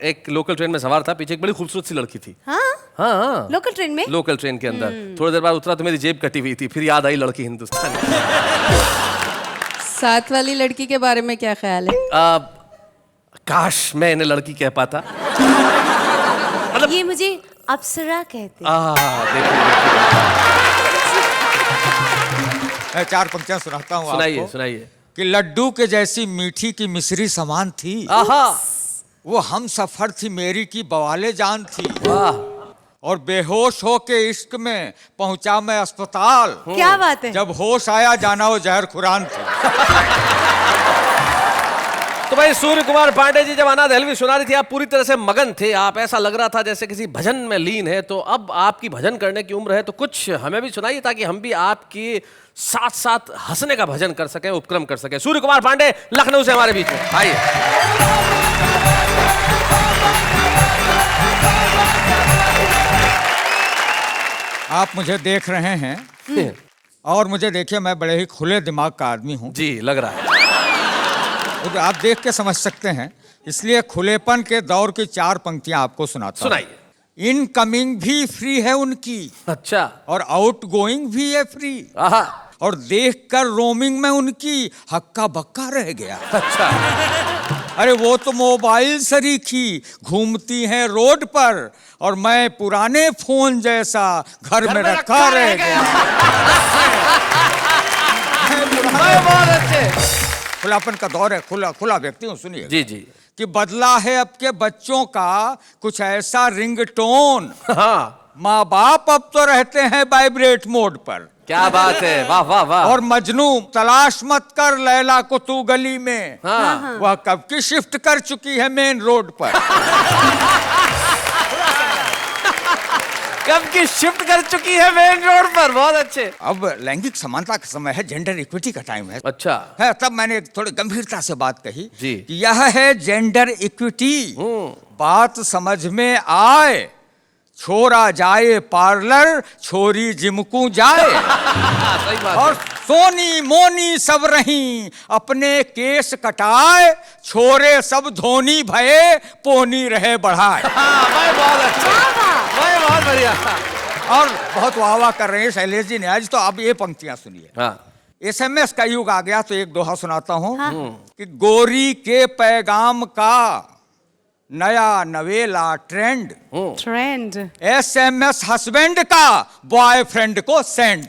एक लोकल ट्रेन में सवार था, पीछे एक बड़ी खूबसूरत सी लड़की थी। हाँ हाँ लोकल ट्रेन में? लोकल ट्रेन के अंदर। थोड़ी देर बाद उतरा तो मेरी जेब कटी हुई थी, फिर याद आई लड़की हिंदुस्तानी। साथ वाली लड़की के बारे में क्या ख्याल है? काश मैं इन्हें लड़की कह पाता। ये मुझे अप्सरा कहते। मैं 4 पंक्तियां सुनाता हूँ। सुनाइए सुनाइए। कि लड्डू के जैसी मीठी की मिश्री समान थी, वो हम सफर थी मेरी की बवाले जान थी। और बेहोश हो के इश्क में पहुंचा मैं अस्पताल। क्या बात है। जब होश आया जाना वो जहर खुरान थी। तो भाई सूर्य कुमार पांडे जी जब अनाथ हलवी सुना रही थी, आप पूरी तरह से मगन थे। आप ऐसा लग रहा था जैसे किसी भजन में लीन है। तो अब आपकी भजन करने की उम्र है, तो कुछ हमें भी सुनाइए ताकि हम भी आपके साथ साथ हंसने का भजन कर सकें, उपक्रम कर सकें। सूर्य कुमार पांडे लखनऊ से हमारे बीच में आइए। आप मुझे देख रहे हैं और मुझे देखिए, मैं बड़े ही खुले दिमाग का आदमी हूँ जी, लग रहा है। तो आप देख के समझ सकते हैं, इसलिए खुलेपन के दौर की 4 पंक्तियां आपको सुनाता हूं। सुनाइए। इनकमिंग भी फ्री है उनकी, अच्छा, और आउट गोइंग भी है फ्री। और देखकर रोमिंग में उनकी हक्का बक्का रह गया। अच्छा। अरे वो तो मोबाइल सरीखी घूमती हैं रोड पर, और मैं पुराने फोन जैसा घर में रखा रह गया। बहुत अच्छे। खुलापन का दौर है, खुला व्यक्ति हूँ। सुनिए जी जी। कि बदला है अब के बच्चों का कुछ ऐसा रिंगटोन। माँ बाप अब तो रहते हैं वाइब्रेट मोड पर। क्या बात है, वाह वाह वाह। और मजनू तलाश मत कर लैला को तू गली में, वह कब की शिफ्ट कर चुकी है मेन रोड पर। कब की शिफ्ट कर चुकी है मेन रोड पर। बहुत अच्छे। अब लैंगिक समानता का समय है, जेंडर इक्विटी का टाइम है। अच्छा है, तब मैंने थोड़ी गंभीरता से बात कही जी। कि यह है जेंडर इक्विटी। बात समझ में आए, छोरा जाए पार्लर, छोरी जिमकू जाए। सही बात। और सोनी मोनी सब रही अपने केस कटाए, छोरे सब धोनी भये पोनी रहे बढ़ाए। बहुत अच्छा, बहुत बढ़िया। और बहुत वाह वाह कर रहे हैं शैलेश जी ने आज। तो अब ये पंक्तियां सुनिए। SMS का युग आ गया तो एक दोहा सुनाता हूं। कि गोरी के पैगाम का नया नवेला ट्रेंड, SMS हस्बैंड का बॉयफ्रेंड को सेंड।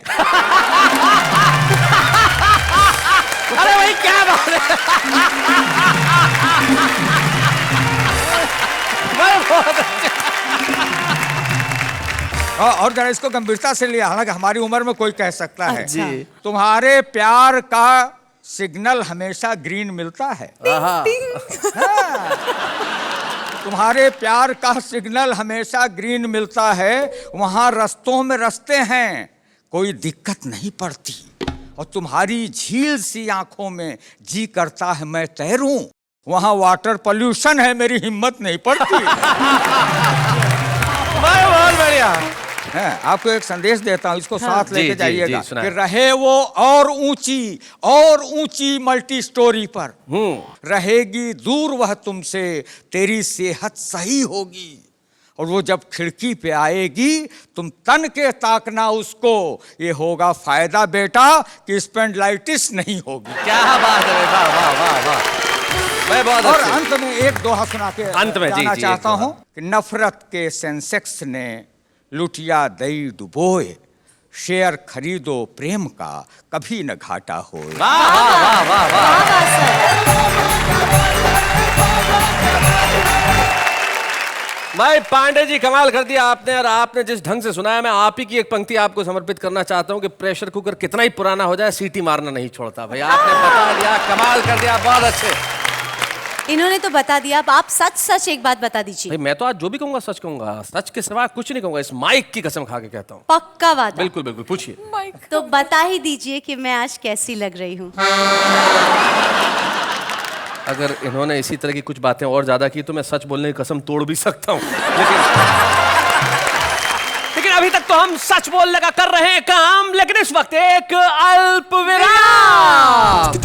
अरे भाई क्या बात है। बहुत अच्छे। और जरा इसको गंभीरता से लिया, हालांकि हमारी उम्र में कोई कह सकता है। जी। तुम्हारे प्यार का सिग्नल हमेशा ग्रीन मिलता है। तुम्हारे प्यार का सिग्नल हमेशा ग्रीन मिलता है, वहां रस्तों में रस्ते हैं, कोई दिक्कत नहीं पड़ती। और तुम्हारी झील सी आंखों में जी करता है मैं तैरूं, वहां वाटर पोल्यूशन है मेरी हिम्मत नहीं पड़ती। बहुत बढ़िया है। आपको एक संदेश देता हूं, इसको साथ लेके जाइएगा। कि रहे वो और ऊंची मल्टी स्टोरी पर, रहेगी दूर वह तुमसे, तेरी सेहत सही होगी। और वो जब खिड़की पे आएगी तुम तन के ताकना उसको, ये होगा फायदा बेटा कि स्पेंडलाइटिस नहीं होगी। क्या बात है। वाह वाह वाह वाह। बहुत और अंत में एक दोहा सुना के अंत में जाना चाहता हूं कि नफरत के सेंसेक्स ने लुटिया दई डुबोए, शेयर खरीदो प्रेम का कभी न घाटा हो। वाह वाह वाह वाह। भाई पांडे जी कमाल कर दिया आपने। और आपने जिस ढंग से सुनाया, मैं आप ही की एक पंक्ति आपको समर्पित करना चाहता हूं कि प्रेशर कुकर कितना ही पुराना हो जाए, सीटी मारना नहीं छोड़ता। भाई आपने बता दिया, कमाल कर दिया, बहुत अच्छे। इन्होंने तो बता दिया, अब आप सच सच एक बात बता दीजिए। भाई मैं तो आज जो भी कहूंगा सच कहूंगा, सच के सिवा कुछ नहीं कहूंगा, इस माइक की कसम खा के कहता हूँ। पक्का वादा? बिल्कुल बिल्कुल, पूछिए। तो बता ही दीजिए कि मैं आज कैसी लग रही हूँ। अगर इन्होंने इसी तरह की कुछ बातें और ज्यादा की तो मैं सच बोलने की कसम तोड़ भी सकता हूँ, लेकिन अभी तक तो हम सच बोलने का कर रहे हैं काम। लेकिन इस वक्त एक अल्प विराम।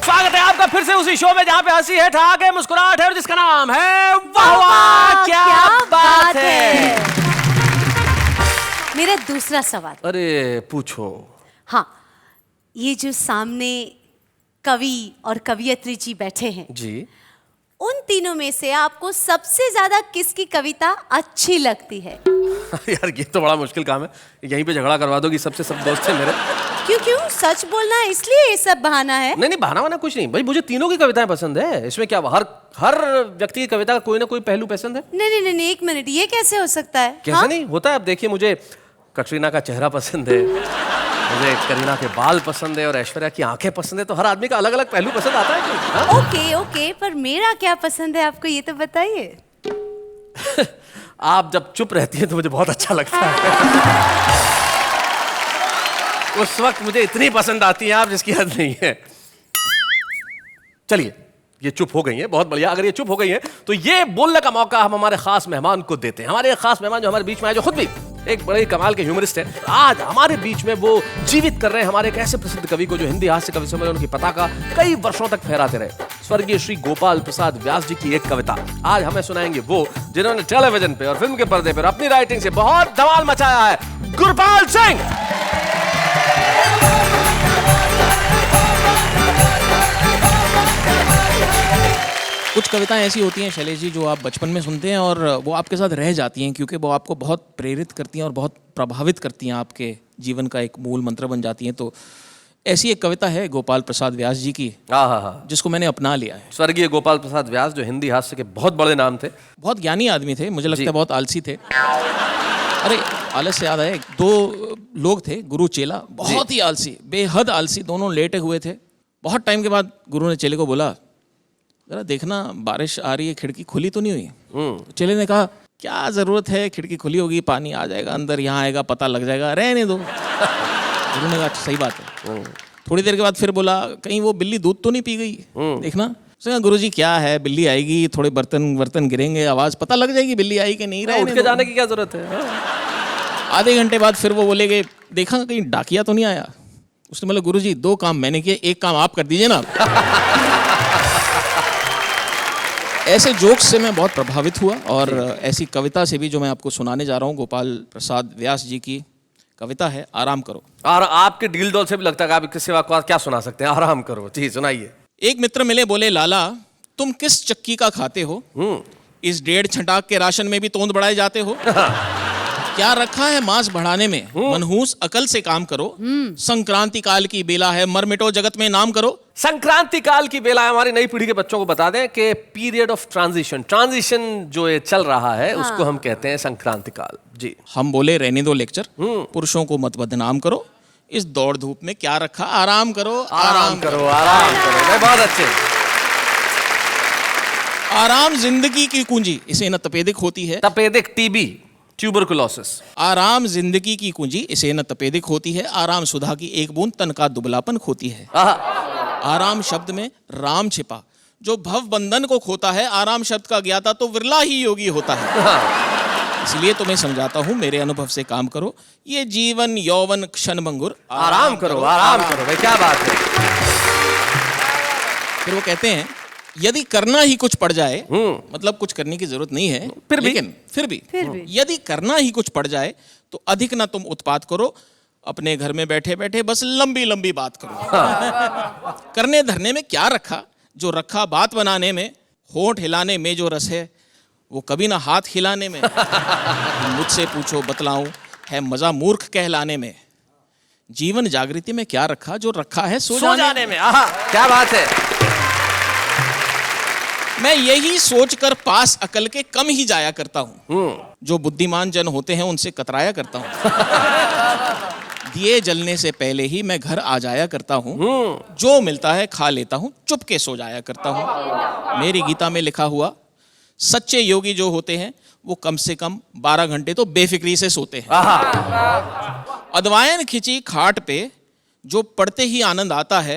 स्वागत है आपका फिर से उसी शो में जहां पे हंसी है, ठहाके है, मुस्कुराहट है और जिसका नाम है वाह वाह क्या बात है। मेरा दूसरा सवाल। अरे पूछो। हाँ, ये जो सामने कवि और कवियत्री जी बैठे हैं जी, उन तीनों में से आपको सबसे ज्यादा किसकी कविता अच्छी लगती है? यार ये तो बड़ा मुश्किल काम है, यहीं पे झगड़ा करवा दोगी, सबसे सब दोस्त हैं मेरे। क्यों सच बोलना है इसलिए ये सब बहाना है? नहीं बहाना वाना कुछ नहीं भाई, मुझे तीनों की कविताएं पसंद है। इसमें क्या, हर व्यक्ति की कविता का कोई ना कोई पहलू पसंद है। नहीं, एक मिनट, ये कैसे हो सकता है? कैसे नहीं होता है? अब देखिए, मुझे कटरीना का चेहरा पसंद है, मुझे करीना के बाल पसंद है और ऐश्वर्या की आंखें पसंद है। तो हर आदमी का अलग अलग पहलू पसंद आता है। ओके, पर मेरा क्या पसंद है आपको, ये तो बताइए। आप जब चुप रहती है तो मुझे बहुत अच्छा लगता है। उस वक्त मुझे इतनी पसंद आती है आप, जिसकी हद नहीं है। चलिए, ये चुप हो गई है, बहुत बढ़िया। अगर ये चुप हो गई है तो ये बोलने का मौका हम हमारे खास मेहमान को देते हैं। हमारे खास मेहमान जो हमारे बीच में आए, जो खुद भी एक बड़े कमाल के ह्यूमरिस्ट हैं, आज हमारे बीच में वो जीवित कर रहे हैं हमारे एक ऐसे प्रसिद्ध कवि को जो हिंदी हास्य कवि सम्मेलन उनकी पताका कई वर्षों तक फहराते रहे, स्वर्गीय श्री गोपाल प्रसाद व्यास जी की एक कविता। आज हमें सुनाएंगे वो जिन्होंने टेलीविजन पे और फिल्म के पर्दे पर अपनी राइटिंग से बहुत धमाल मचाया है, गुरपाल सिंह। कुछ कविताएं ऐसी होती हैं शैलेश जी जो आप बचपन में सुनते हैं और वो आपके साथ रह जाती हैं, क्योंकि वो आपको बहुत प्रेरित करती हैं और बहुत प्रभावित करती हैं, आपके जीवन का एक मूल मंत्र बन जाती हैं। तो ऐसी एक कविता है गोपाल प्रसाद व्यास जी की, जिसको मैंने अपना लिया है। स्वर्गीय गोपाल प्रसाद व्यास जो हिंदी हास्य के बहुत बड़े नाम थे, बहुत ज्ञानी आदमी थे, मुझे लगता है बहुत आलसी थे। अरे आलस से याद आए, दो लोग थे, गुरु चेला, बहुत ही आलसी, बेहद आलसी, दोनों लेटे हुए थे। बहुत टाइम के बाद गुरु ने चेले को बोला, जरा देखना बारिश आ रही है, खिड़की खुली तो नहीं हुई? तो चेले ने कहा, क्या जरूरत है, खिड़की खुली होगी, पानी आ जाएगा अंदर, यहाँ आएगा पता लग जाएगा, रहने दो। गुरु ने कहा सही बात है। थोड़ी देर के बाद फिर बोला, कहीं वो बिल्ली दूध तो नहीं पी गई, देखना। उसने कहा, गुरुजी क्या है, बिल्ली आएगी, थोड़े बर्तन गिरेंगे, आवाज पता लग जाएगी बिल्ली आई कि नहीं, उठ के जाने की क्या जरूरत है। आधे घंटे बाद फिर वो बोले कि देखा कहीं डाकिया तो नहीं आया? उसने बोला, गुरुजी 2 काम मैंने किए, 1 काम आप कर दीजिए ना। ऐसे जोक्स से मैं बहुत प्रभावित हुआ और ऐसी कविता से भी जो मैं आपको सुनाने जा रहा हूँ, गोपाल प्रसाद व्यास जी की कविता है, आराम करो। और आपके डील डॉल से भी लगता है कि आप इसके सिवा क्या सुना सकते हैं, आराम करो। जी सुनाइए। एक मित्र मिले, बोले, लाला तुम किस चक्की का खाते हो? इस 1.5 छंटाक के राशन में भी तोंद बढ़ाए जाते हो? क्या रखा है मांस बढ़ाने में? मनहूस अकल से काम करो। संक्रांति काल की बेला है, मर मिटो जगत में नाम करो। संक्रांति काल की बेला है, हमारी नई पीढ़ी के बच्चों को बता दें कि पीरियड ऑफ ट्रांजिशन जो ये चल रहा है, उसको हम कहते हैं संक्रांति काल। जी हम बोले, रहने दो लेक्चर, पुरुषों को मत बदनाम करो, इस दौड़ धूप में क्या रखा, आराम करो, आराम करो, आराम करो। बहुत अच्छे। आराम जिंदगी की कुंजी, इसे न तपेदिक होती है। तपेदिक टीबी, ट्यूबरकुलोसिस। आराम जिंदगी की कुंजी, इसे न तपेदिक होती है। आराम सुधा की एक बूंद, तन का दुबलापन खोती है। आराम शब्द में राम छिपा, जो भव बंधन को खोता है। आराम शब्द का ज्ञाता तो विरला ही योगी होता है। इसलिए तुम्हें समझाता हूँ, मेरे अनुभव से काम करो, ये जीवन यौवन क्षण भंगुर। आराम करो, आराम करो। भाई क्या बात है। फिर वो कहते हैं, यदि करना ही कुछ पड़ जाए, मतलब कुछ करने की जरूरत नहीं है, लेकिन फिर भी यदि करना ही कुछ पड़ जाए तो अधिक ना तुम उत्पात करो, अपने घर में बैठे बैठे बस लंबी लंबी बात करो। करने धरने में क्या रखा, जो रखा बात बनाने में। होंठ हिलाने में जो रस है, वो कभी ना हाथ हिलाने में। मुझसे पूछो बतलाऊं, है मजा मूर्ख कहलाने में। जीवन जागृति में क्या रखा, जो रखा है सो जाने में। क्या बात है। मैं यही सोचकर पास अकल के कम ही जाया करता हूँ, जो बुद्धिमान जन होते हैं उनसे कतराया करता हूँ। दिए जलने से पहले ही मैं घर आ जाया करता हूँ, जो मिलता है खा लेता हूँ, चुपके सो जाया करता हूँ। मेरी गीता में लिखा हुआ सच्चे योगी जो होते हैं वो कम से कम 12 घंटे तो बेफिक्री से सोते हैं। अद्वायन खिंची खाट पे जो पढ़ते ही आनंद आता है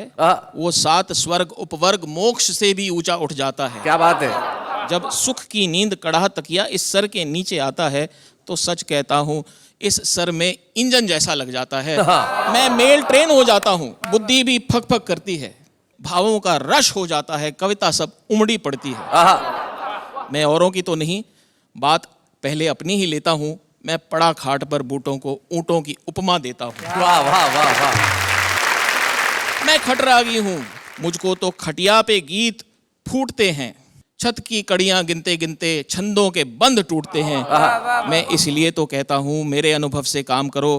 वो 7 स्वर्ग उपवर्ग मोक्ष से भी ऊंचा उठ जाता है। क्या बात है। जब सुख की नींद कड़ाह तकिया इस सर के नीचे आता है तो सच कहता हूँ इस सर में इंजन जैसा लग जाता है। मैं मेल ट्रेन हो जाता हूँ, बुद्धि भी फक फक करती है, भावों का रश हो जाता है, कविता सब उमड़ी पड़ती है। मैं औरों की तो नहीं, बात पहले अपनी ही लेता हूँ। मैं पड़ा खाट पर बूटों को ऊँटों की उपमा देता हूँ। वाह वाह वाह वाह। मैं खटरागी हूँ, मुझको तो खटिया पे गीत फूटते हैं, छत की कड़ियां गिनते गिनते छंदों के बंद टूटते हैं। मैं इसलिए तो कहता हूँ मेरे अनुभव से काम करो,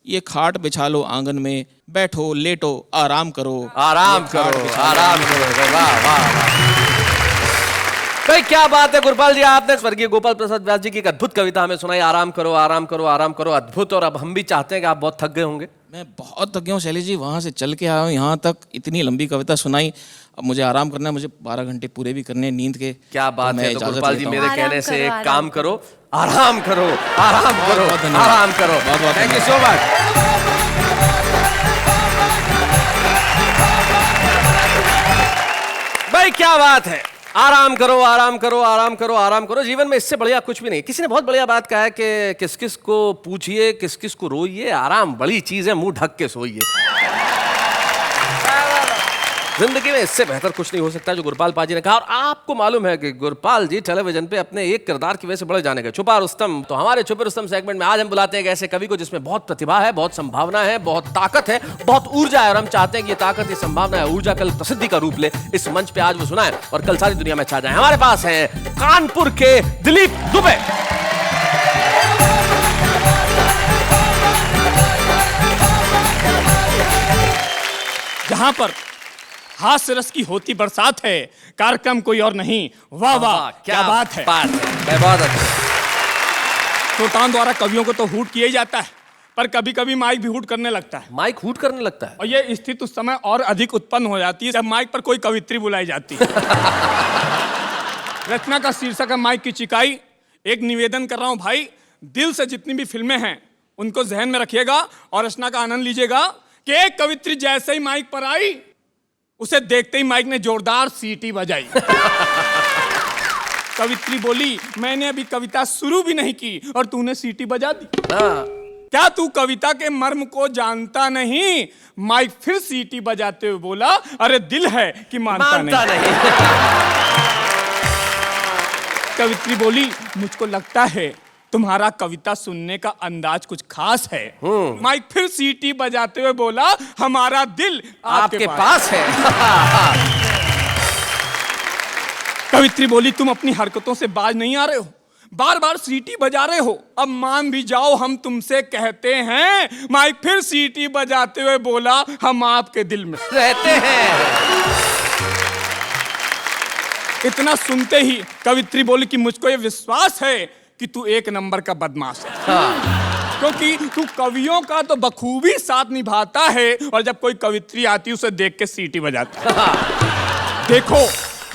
ये खाट बिछा लो आंगन में, बैठो लेटो आराम करो, आराम करो, आराम करो। वाह वाह वाह भाई, क्या बात है गुरपाल जी। आपने स्वर्गीय गोपाल प्रसाद व्यास जी की एक अद्भुत कविता हमें सुनाई, आराम करो आराम करो आराम करो। अद्भुत। और अब हम भी चाहते हैं कि आप बहुत थक गए होंगे। मैं बहुत थक गया हूँ शैलेश जी, वहाँ से चल के आया हूँ यहाँ तक, इतनी लंबी कविता सुनाई। अब मुझे आराम करना है, मुझे 12 घंटे पूरे भी करने हैं नींद के। क्या बात है। तो गुरपाल जी मेरे कहने से एक आराम काम करो, आराम करो आराम करो आराम करो। Thank you so much. भाई क्या बात है। आराम करो आराम करो आराम करो आराम करो। जीवन में इससे बढ़िया कुछ भी नहीं। किसी ने बहुत बढ़िया बात कहा है कि किस किस को पूछिए किस किस को रोइए, आराम बड़ी चीज है, मुंह ढक के सोइए। जिंदगी में इससे बेहतर कुछ नहीं हो सकता जो गुरपाल पाजी ने कहा। और आपको मालूम है कि गुरपाल जी टेलीविजन पे अपने एक किरदार की वजह से बड़े जाने गए, छुपा रुस्तम। तो हमारे छुपे रुस्तम सेगमेंट में आज हम बुलाते हैं एक ऐसे कवि को जिसमें बहुत प्रतिभा है, बहुत संभावना है, बहुत ताकत है, बहुत ऊर्जा है। और हम चाहते हैं कि ये ताकत, ये संभावना है, ऊर्जा कल प्रसिद्धि का रूप ले, इस मंच पे आज वो सुनाए और कल सारी दुनिया में छा जाए। हमारे पास है कानपुर के दिलीप दुबे। जहां पर हास्य रस की होती बरसात है, कार्यक्रम कोई और नहीं। वाह वाह क्या बात है। बहुत अच्छा। श्रोताओं द्वारा कवियों को तो हूट किया ही जाता है, पर कभी कभी माइक भी हूट करने लगता है। माइक हूट करने लगता है। और ये स्थिति उस समय और अधिक उत्पन्न हो जाती है जब माइक पर कोई कवित्री बुलाई जाती है। रचना का शीर्षक है माइक की चिकाई। एक निवेदन कर रहा हूं भाई, दिल से जितनी भी फिल्में हैं उनको जहन में रखिएगा और रचना का आनंद लीजिएगा कि एक कवित्री जैसे ही माइक पर आई, उसे देखते ही माइक ने जोरदार सीटी बजाई। कवित्री बोली, मैंने अभी कविता शुरू भी नहीं की और तूने सीटी बजा दी। क्या तू कविता के मर्म को जानता नहीं? माइक फिर सीटी बजाते हुए बोला, अरे दिल है कि मानता नहीं। कवित्री बोली, मुझको लगता है तुम्हारा कविता सुनने का अंदाज कुछ खास है। माइक फिर सीटी बजाते हुए बोला, हमारा दिल आपके पास है। कवित्री बोली, तुम अपनी हरकतों से बाज नहीं आ रहे हो, बार बार सीटी बजा रहे हो, अब मान भी जाओ हम तुमसे कहते हैं। माइक फिर सीटी बजाते हुए बोला, हम आपके दिल में रहते हैं। इतना सुनते ही कवित्री बोली कि मुझको ये विश्वास है कि तू एक नंबर का बदमाश है। क्योंकि तू कवियों का तो बखूबी साथ निभाता है और जब कोई कवित्री आती है उसे देख के सीटी बजाता। देखो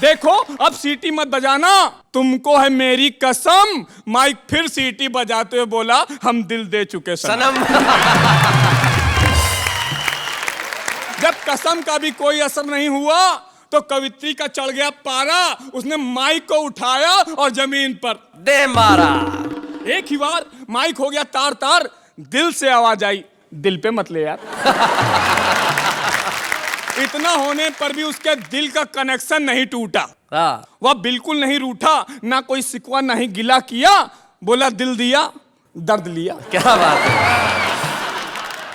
देखो अब सीटी मत बजाना, तुमको है मेरी कसम। माइक फिर सीटी बजाते हुए बोला, हम दिल दे चुके सनम। जब कसम का भी कोई असर नहीं हुआ तो कवित्री का चढ़ गया पारा। उसने माइक को उठाया और जमीन पर दे मारा। एक ही बार माइक हो गया तार तार। दिल से आवाज आई, दिल पे मत ले यार। इतना होने पर भी उसके दिल का कनेक्शन नहीं टूटा। वह बिल्कुल नहीं रूठा, ना कोई सिकवा नहीं गिला किया। बोला, दिल दिया दर्द लिया। क्या बात है।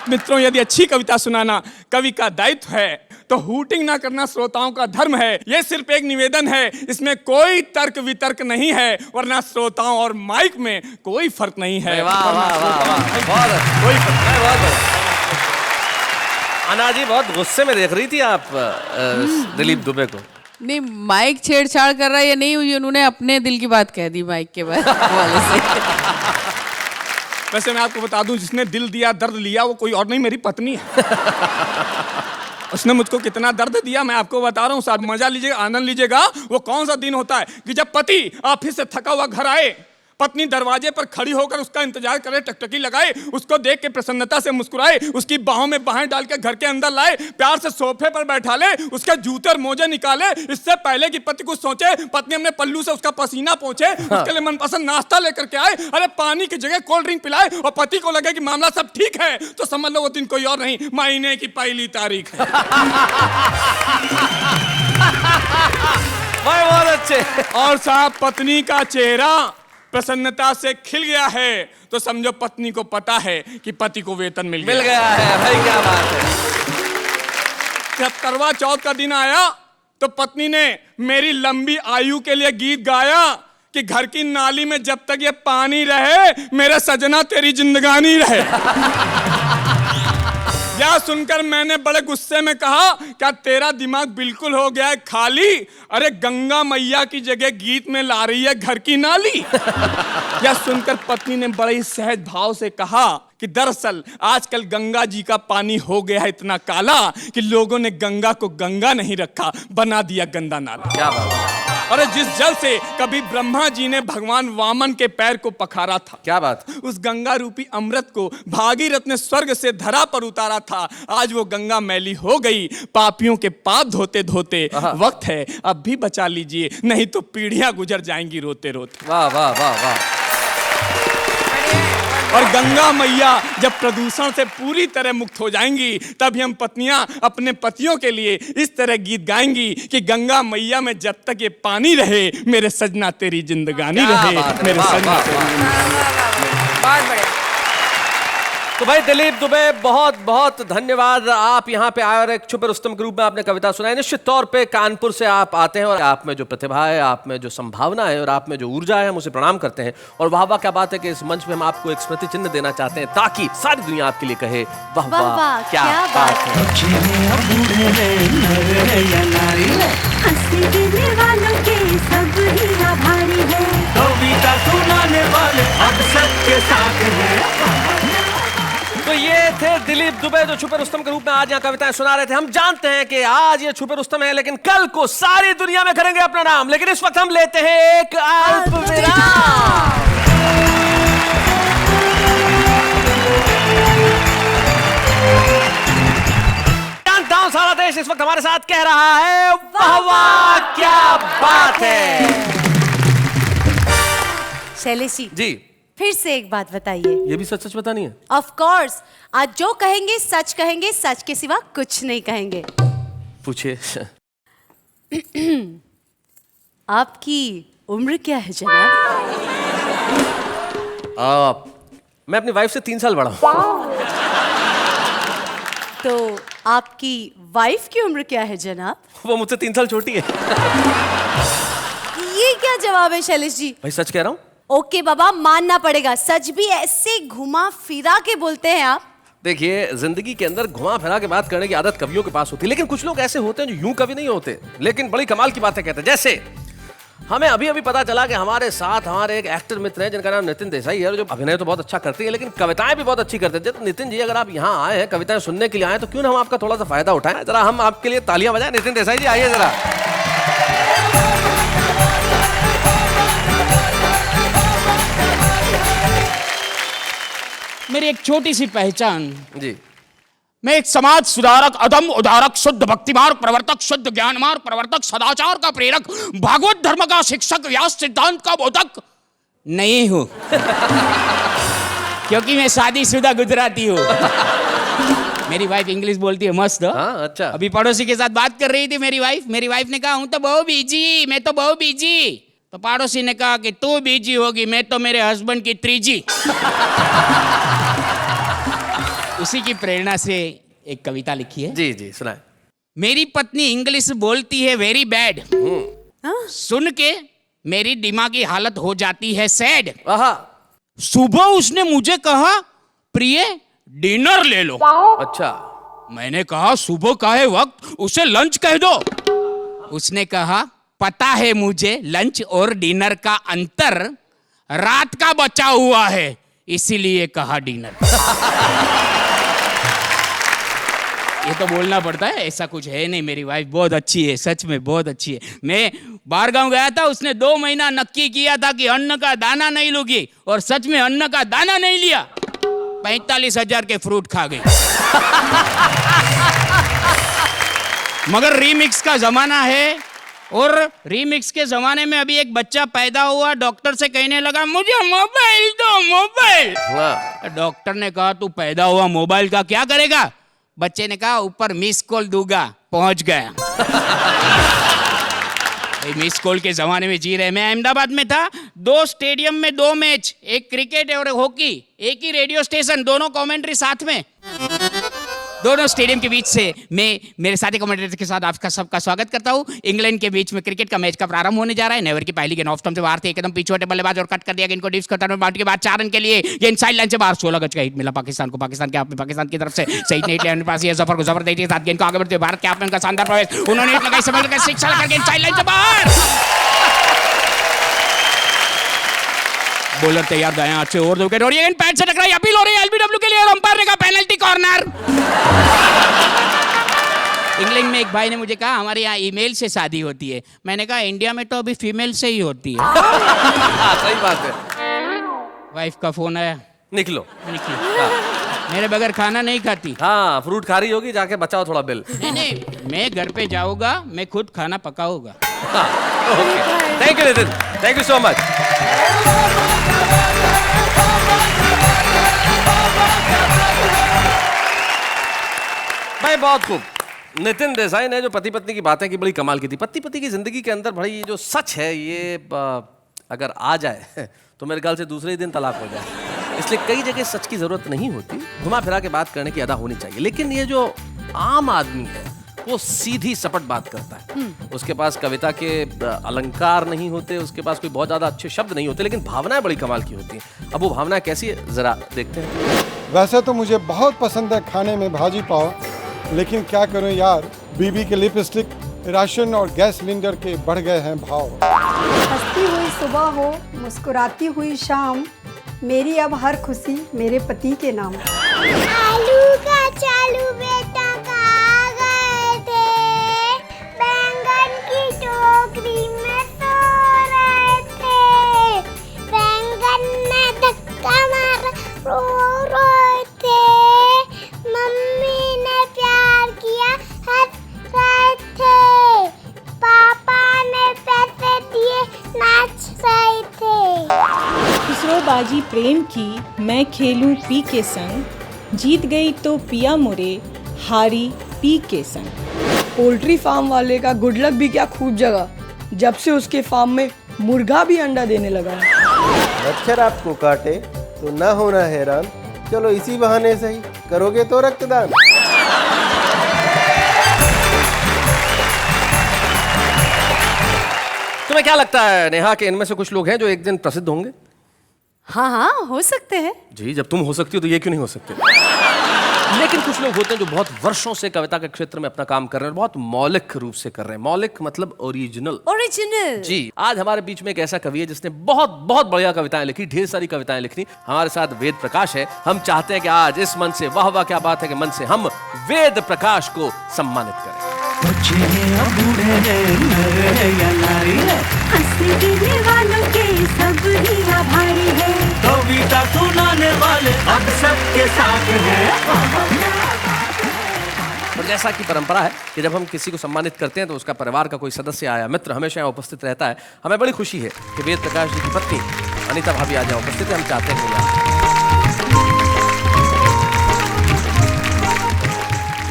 मित्रों, यदि अच्छी कविता सुनाना कवि का दायित्व है तो हूटिंग ना करना श्रोताओं का धर्म है। यह सिर्फ एक निवेदन है, इसमें कोई तर्क वितर्क नहीं है, वरना श्रोताओं और माइक में कोई फर्क नहीं है। वाह वाह वाह, कोई फर्क नहीं। अना जी बहुत गुस्से में देख रही थी आप दिलीप दुबे को। नहीं, माइक छेड़छाड़ कर रहा है या नहीं, उन्होंने अपने दिल की बात कह दी माइक के बाद वाले से। वैसे मैं आपको बता दूं, जिसने दिल दिया दर्द लिया वो कोई और नहीं, मेरी पत्नी है। उसने मुझको कितना दर्द दिया मैं आपको बता रहा हूँ साहब, मजा लीजिएगा, आनंद लीजिएगा। वो कौन सा दिन होता है कि जब पति ऑफिस से थका हुआ घर आए, पत्नी दरवाजे पर खड़ी होकर उसका इंतजार करे, टकटकी लगाए, उसको देख के प्रसन्नता से मुस्कुराए, उसकी बाहों में बाहें डाल के घर के अंदर लाए, प्यार से सोफे पर बैठा ले, उसके जूते और मोजे निकाले, इससे पहले कि पति कुछ सोचे, पत्नी अपने पल्लू से उसका पसीना पोंछे, उसके लिए मनपसंद नाश्ता लेकर के आए, अरे पानी की जगह कोल्ड ड्रिंक पिलाए, और पति को लगे कि मामला सब ठीक है, तो समझ लो वो दिन कोई और नहीं, महीने की पहली तारीख है। बहुत अच्छे। और साहब पत्नी का चेहरा प्रसन्नता से खिल गया है तो समझो पत्नी को पता है कि पति को वेतन मिल गया है। भाई क्या बात है। जब करवा चौथ का दिन आया तो पत्नी ने मेरी लंबी आयु के लिए गीत गाया कि घर की नाली में जब तक ये पानी रहे मेरे सजना तेरी जिंदगानी रहे। यह सुनकर मैंने बड़े गुस्से में कहा, क्या तेरा दिमाग बिल्कुल हो गया है खाली? अरे गंगा मैया की जगह गीत में ला रही है घर की नाली। यह सुनकर पत्नी ने बड़े ही सहज भाव से कहा कि दरअसल आजकल गंगा जी का पानी हो गया है इतना काला कि लोगों ने गंगा को गंगा नहीं रखा, बना दिया गंदा नाला। क्या बात है। अरे जिस जल से कभी ब्रह्मा जी ने भगवान वामन के पैर को पखारा था, क्या बात, उस गंगा रूपी अमृत को भागीरथ ने स्वर्ग से धरा पर उतारा था, आज वो गंगा मैली हो गई। पापियों के पाप धोते धोते वक्त है अब भी बचा लीजिए, नहीं तो पीढ़ियां गुजर जाएंगी रोते रोते। वाह वाह वाह वाह। और गंगा मैया जब प्रदूषण से पूरी तरह मुक्त हो जाएंगी तभी हम पत्नियां अपने पतियों के लिए इस तरह गीत गाएंगी कि गंगा मैया में जब तक ये पानी रहे मेरे सजना तेरी जिंदगानी रहे, मेरे सजना तेरी बहुत बढ़िया। तो भाई दिलीप दुबे बहुत बहुत धन्यवाद, आप यहाँ पे आए और एक छुपे रुस्तम के रूप में आपने कविता सुनाई। निश्चित तौर पे कानपुर से आप आते हैं और आप में जो प्रतिभा है, आप में जो संभावना है और आप में जो ऊर्जा है, हम उसे प्रणाम करते हैं। और वाह वाह क्या बात है कि इस मंच पे हम आपको एक स्मृति चिन्ह देना चाहते हैं ताकि सारी दुनिया आपके लिए कहे वाह वाह क्या बात है। कविता सुनाने वाले अब सबके साथ हैं। तो ये थे दिलीप दुबे जो छुपे रुस्तम के रूप में आज यहाँ कविताएं सुना रहे थे। हम जानते हैं कि आज ये छुपे रुस्तम है लेकिन कल को सारी दुनिया में करेंगे अपना नाम, लेकिन इस वक्त हम लेते हैं एक अल्प विराम। जानता हूं सारा देश इस वक्त हमारे साथ कह रहा है वाह वाह क्या बात है। शैलेश जी फिर से एक बात बताइए। ये भी सच सच बतानी है? ऑफ कोर्स, आज जो कहेंगे, सच के सिवा कुछ नहीं कहेंगे। पूछिए। आपकी उम्र क्या है जनाब? मैं अपनी वाइफ से 3 साल बड़ा हूं। तो आपकी वाइफ की उम्र क्या है जनाब? वो मुझसे 3 साल छोटी है। ये क्या जवाब है शैलेश जी? भाई सच कह रहा हूं। ओके बाबा, मानना पड़ेगा, सच भी ऐसे घुमा फिरा के बोलते हैं आप। देखिए जिंदगी के अंदर घुमा फिरा के बात करने की आदत कवियों के पास होती है, लेकिन कुछ लोग ऐसे होते हैं जो यूं कवि नहीं होते लेकिन बड़ी कमाल की बातें कहते हैं। जैसे हमें अभी अभी पता चला कि हमारे साथ हमारे एक एक्टर मित्र हैं जिनका नाम नितिन देसाई है, जो अभिनय तो बहुत अच्छा करते हैं लेकिन कविताएं भी बहुत अच्छी करते हैं। तो नितिन जी अगर आप यहाँ आए हैं कविताएं सुनने के लिए आए तो क्यों ना हम आपका थोड़ा सा फायदा उठाएं, जरा हम आपके लिए तालियां बजाएं। नितिन देसाई जी आइए जरा। मेरी एक छोटी सी पहचान जी, मैं एक समाज सुधारक, अदम उदारक, शुद्ध भक्तिमार्ग प्रवर्तक, शुद्ध ज्ञान मार्ग प्रवर्तक, सदाचार का प्रेरक, भागवत धर्म का शिक्षक, व्यास सिद्धांत का बोधक नहीं हूं। क्योंकि मैं शादीशुदा गुजराती हूँ। मेरी वाइफ इंग्लिश बोलती है मस्त। अच्छा। अभी पड़ोसी के साथ बात कर रही थी मेरी वाइफ ने कहा हूं तो बहुत बिजी, मैं तो बहुत बिजी। तो पड़ोसी ने कहा कि तू बिजी होगी, मैं तो मेरे हस्बैंड की 3G। उसी की प्रेरणा से एक कविता लिखी है। जी जी सुनाए। मेरी पत्नी इंग्लिश बोलती है वेरी बैड, सुन के मेरी दिमागी हालत हो जाती है सैड। सुबह उसने मुझे कहा प्रिय डिनर ले लो। अच्छा। मैंने कहा सुबह का है वक्त, उसे लंच कह दो। उसने कहा पता है मुझे लंच और डिनर का अंतर रात का बचा हुआ है, इसीलिए कहा डिनर। ये तो बोलना पड़ता है, ऐसा कुछ है नहीं। मेरी वाइफ बहुत अच्छी है, सच में बहुत अच्छी है। मैं बाहर गांव गया था, उसने 2 महीना नक्की किया था कि अन्न का दाना नहीं लूंगी, और सच में अन्न का दाना नहीं लिया, 45,000 के फ्रूट खा गई। मगर रीमिक्स का जमाना है, और रीमिक्स के जमाने में अभी एक बच्चा पैदा हुआ, डॉक्टर से कहने लगा मुझे मोबाइल दो, मोबाइल। डॉक्टर ने कहा तू पैदा हुआ मोबाइल का क्या करेगा? बच्चे ने कहा ऊपर मिस कॉल दूंगा, पहुंच गया। मिस कॉल के जमाने में जी रहे। मैं अहमदाबाद में था, 2 स्टेडियम में 2 मैच, एक क्रिकेट और हॉकी, एक ही रेडियो स्टेशन, दोनों कमेंट्री साथ में। दोनों स्टेडियम के बीच से मैं मेरे साथी कमेंटेटर के साथ आपका सबका स्वागत करता हूं। इंग्लैंड के बीच में क्रिकेट का मैच का प्रारंभ होने जा रहा है। नेवर की पहली गेंद ऑफ स्टंप से बाहर थी, एकदम पिछवाटे बल्लेबाज और कट कर दिया, इनको डिप्स करता बाउंड्री के बाद 4 रन के लिए गेंद साइड लाइन से बाहर। 16 गज का हिट मिला पाकिस्तान को। पाकिस्तान के आप पाकिस्तान की तरफ से सईद ने हिट लिया, पास ये जफर को जबर देती है, साथ गेंद को आगे बढ़ते भारत के आप में उनका शानदार प्रवेश, उन्होंने हिट लगाई, समझ कर 6 लगा गेंद साइड लाइन से बाहर। बॉलर तैयार, दाएं हाथ से और विकेट, और ये गेंद पैड से टकराई, अपील हो रही है एलबीडब्ल्यू के लिए, और अंपायर ने कहा पेनल्टी कॉर्नर। इंग्लैंड में एक भाई ने मुझे कहा हमारे यहाँ ईमेल से शादी होती है। मैंने कहा इंडिया में तो अभी फीमेल से ही होती है। सही बात है। वाइफ का फोन आया, निकलो। मेरे बगैर खाना नहीं खाती। हाँ, फ्रूट खा रही होगी, जाके बचाओ थोड़ा बिल। नहीं, मैं घर पे जाऊंगा, मैं खुद खाना पकाऊंगा। Thank you Nitin, thank you so much. भाई बहुत खूब। नितिन देसाई ने जो पति पत्नी की बातें की, बड़ी कमाल की थी। पति पति की जिंदगी के अंदर भाई ये जो सच है, ये अगर आ जाए तो मेरे ख्याल से दूसरे ही दिन तलाक हो जाए। इसलिए कई जगह सच की जरूरत नहीं होती, घुमा फिरा के बात करने की अदा होनी चाहिए। लेकिन ये जो आम आदमी है वो सीधी सपट बात करता है। उसके पास कविता के अलंकार नहीं होते, उसके पास कोई बहुत ज्यादा अच्छे शब्द नहीं होते, लेकिन भावनाएं बड़ी कमाल की होती हैं। अब वो भावनाएं कैसी है जरा देखते हैं। वैसे तो मुझे बहुत पसंद है खाने में भाजी पाव, लेकिन क्या करूं यार, बीबी के लिपस्टिक, राशन और गैस सिलेंडर के बढ़ गए हैं भाव। हंसती हुई सुबह हो, मुस्कुराती हुई शाम, मेरी अब हर खुशी मेरे पति के नाम। आलू का चालू बेटा कहाँ गए थे? बैंगन की टोकरी में सो रहे थे, बैंगन ने धक्का मारा, रो रहे थे, मम्मी ने प्यार किया, हंस रहे थे, पापा ने पैसे दिए, नाच रहे थे। खुसरो बाजी प्रेम की, मैं खेलूं पी के संग, जीत गई तो पिया मोरे, हारी पी के संग। पोल्ट्री फार्म वाले का गुड लक भी क्या खूब जगह, जब से उसके फार्म में मुर्गा भी अंडा देने लगा। मच्छर आपको काटे तो ना होना हैरान, चलो इसी बहाने सही करोगे तो रक्तदान। तुम्हें क्या लगता है नेहा कि इनमें से कुछ लोग हैं जो एक दिन प्रसिद्ध होंगे? हाँ हाँ, हो सकते हैं। जी, जब तुम हो सकती हो तो ये क्यों नहीं हो सकते? लेकिन कुछ लोग होते हैं जो बहुत वर्षों से कविता के क्षेत्र में अपना काम कर रहे हैं, बहुत मौलिक रूप से कर रहे हैं। मौलिक मतलब ओरिजिनल। ओरिजिनल। जी, आज हमारे बीच में एक ऐसा कवि है जिसने बहुत बहुत बढ़िया कविताएं लिखी, ढेर सारी कविताएं लिखी। हमारे साथ वेद प्रकाश है। हम चाहते हैं कि आज इस मन से, वाह वाह क्या बात है कि मन से हम वेद प्रकाश को सम्मानित करें। वालों के सब ही आभारी है, कविता सुनाने वाले अब सबके साथ है। और जैसा कि परंपरा है कि जब हम किसी को सम्मानित करते हैं तो उसका परिवार का कोई सदस्य आया मित्र हमेशा यहाँ उपस्थित रहता है। हमें बड़ी खुशी है कि वेद प्रकाश जी की पत्नी अनीता भाभी आज यहाँ उपस्थित है। हम चाहते हैं कि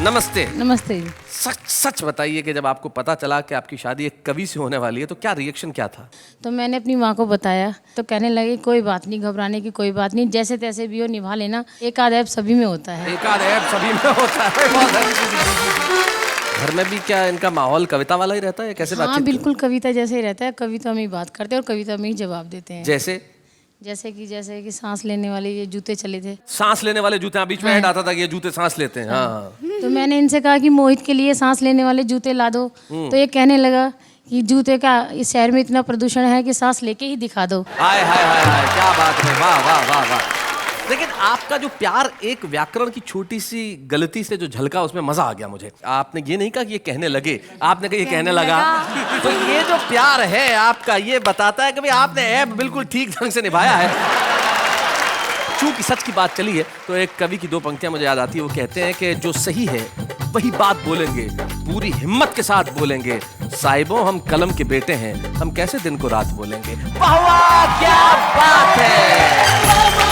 नमस्ते। नमस्ते। सच सच बताइए कि जब आपको पता चला कि आपकी शादी एक कवि से होने वाली है तो क्या रिएक्शन क्या था? तो मैंने अपनी माँ को बताया तो कहने लगे कोई बात नहीं, घबराने की कोई बात नहीं, जैसे तैसे भी हो निभा लेना, एक आध ऐब सभी में होता है। एक आध ऐब सभी में होता है। घर में भी क्या इनका माहौल कविता वाला ही रहता है? कैसे बात? हाँ बिल्कुल, कविता जैसे ही रहता है, कविता में ही बात करते हैं और कविता में ही जवाब देते हैं। जैसे कि सांस लेने वाले ये जूते चले थे। सांस लेने वाले जूते, बीच में ऐड आता था कि ये जूते सांस लेते हैं। हाँ। तो मैंने इनसे कहा कि मोहित के लिए सांस लेने वाले जूते ला दो, तो ये कहने लगा कि जूते का इस शहर में इतना प्रदूषण है कि सांस लेके ही दिखा दो। हाय हाय हाय हाय, क्या बात है, वाह वाह वाह वाह। लेकिन आपका जो प्यार एक व्याकरण की छोटी सी गलती से जो झलका, उसमें मजा आ गया मुझे। आपने ये नहीं कहा कि ये कहने लगे, आपने कहा ये कहने लगा। तो ये जो प्यार है आपका, ये बताता है कि भाई आपने ऐप बिल्कुल ठीक ढंग से निभाया है। चूंकि सच की बात चली है तो एक कवि की 2 पंक्तियां मुझे याद आती है। वो कहते हैं कि जो सही है वही बात बोलेंगे, पूरी हिम्मत के साथ बोलेंगे। साहिबों हम कलम के बेटे हैं, हम कैसे दिन को रात बोलेंगे। वाह वाह, क्या बात है।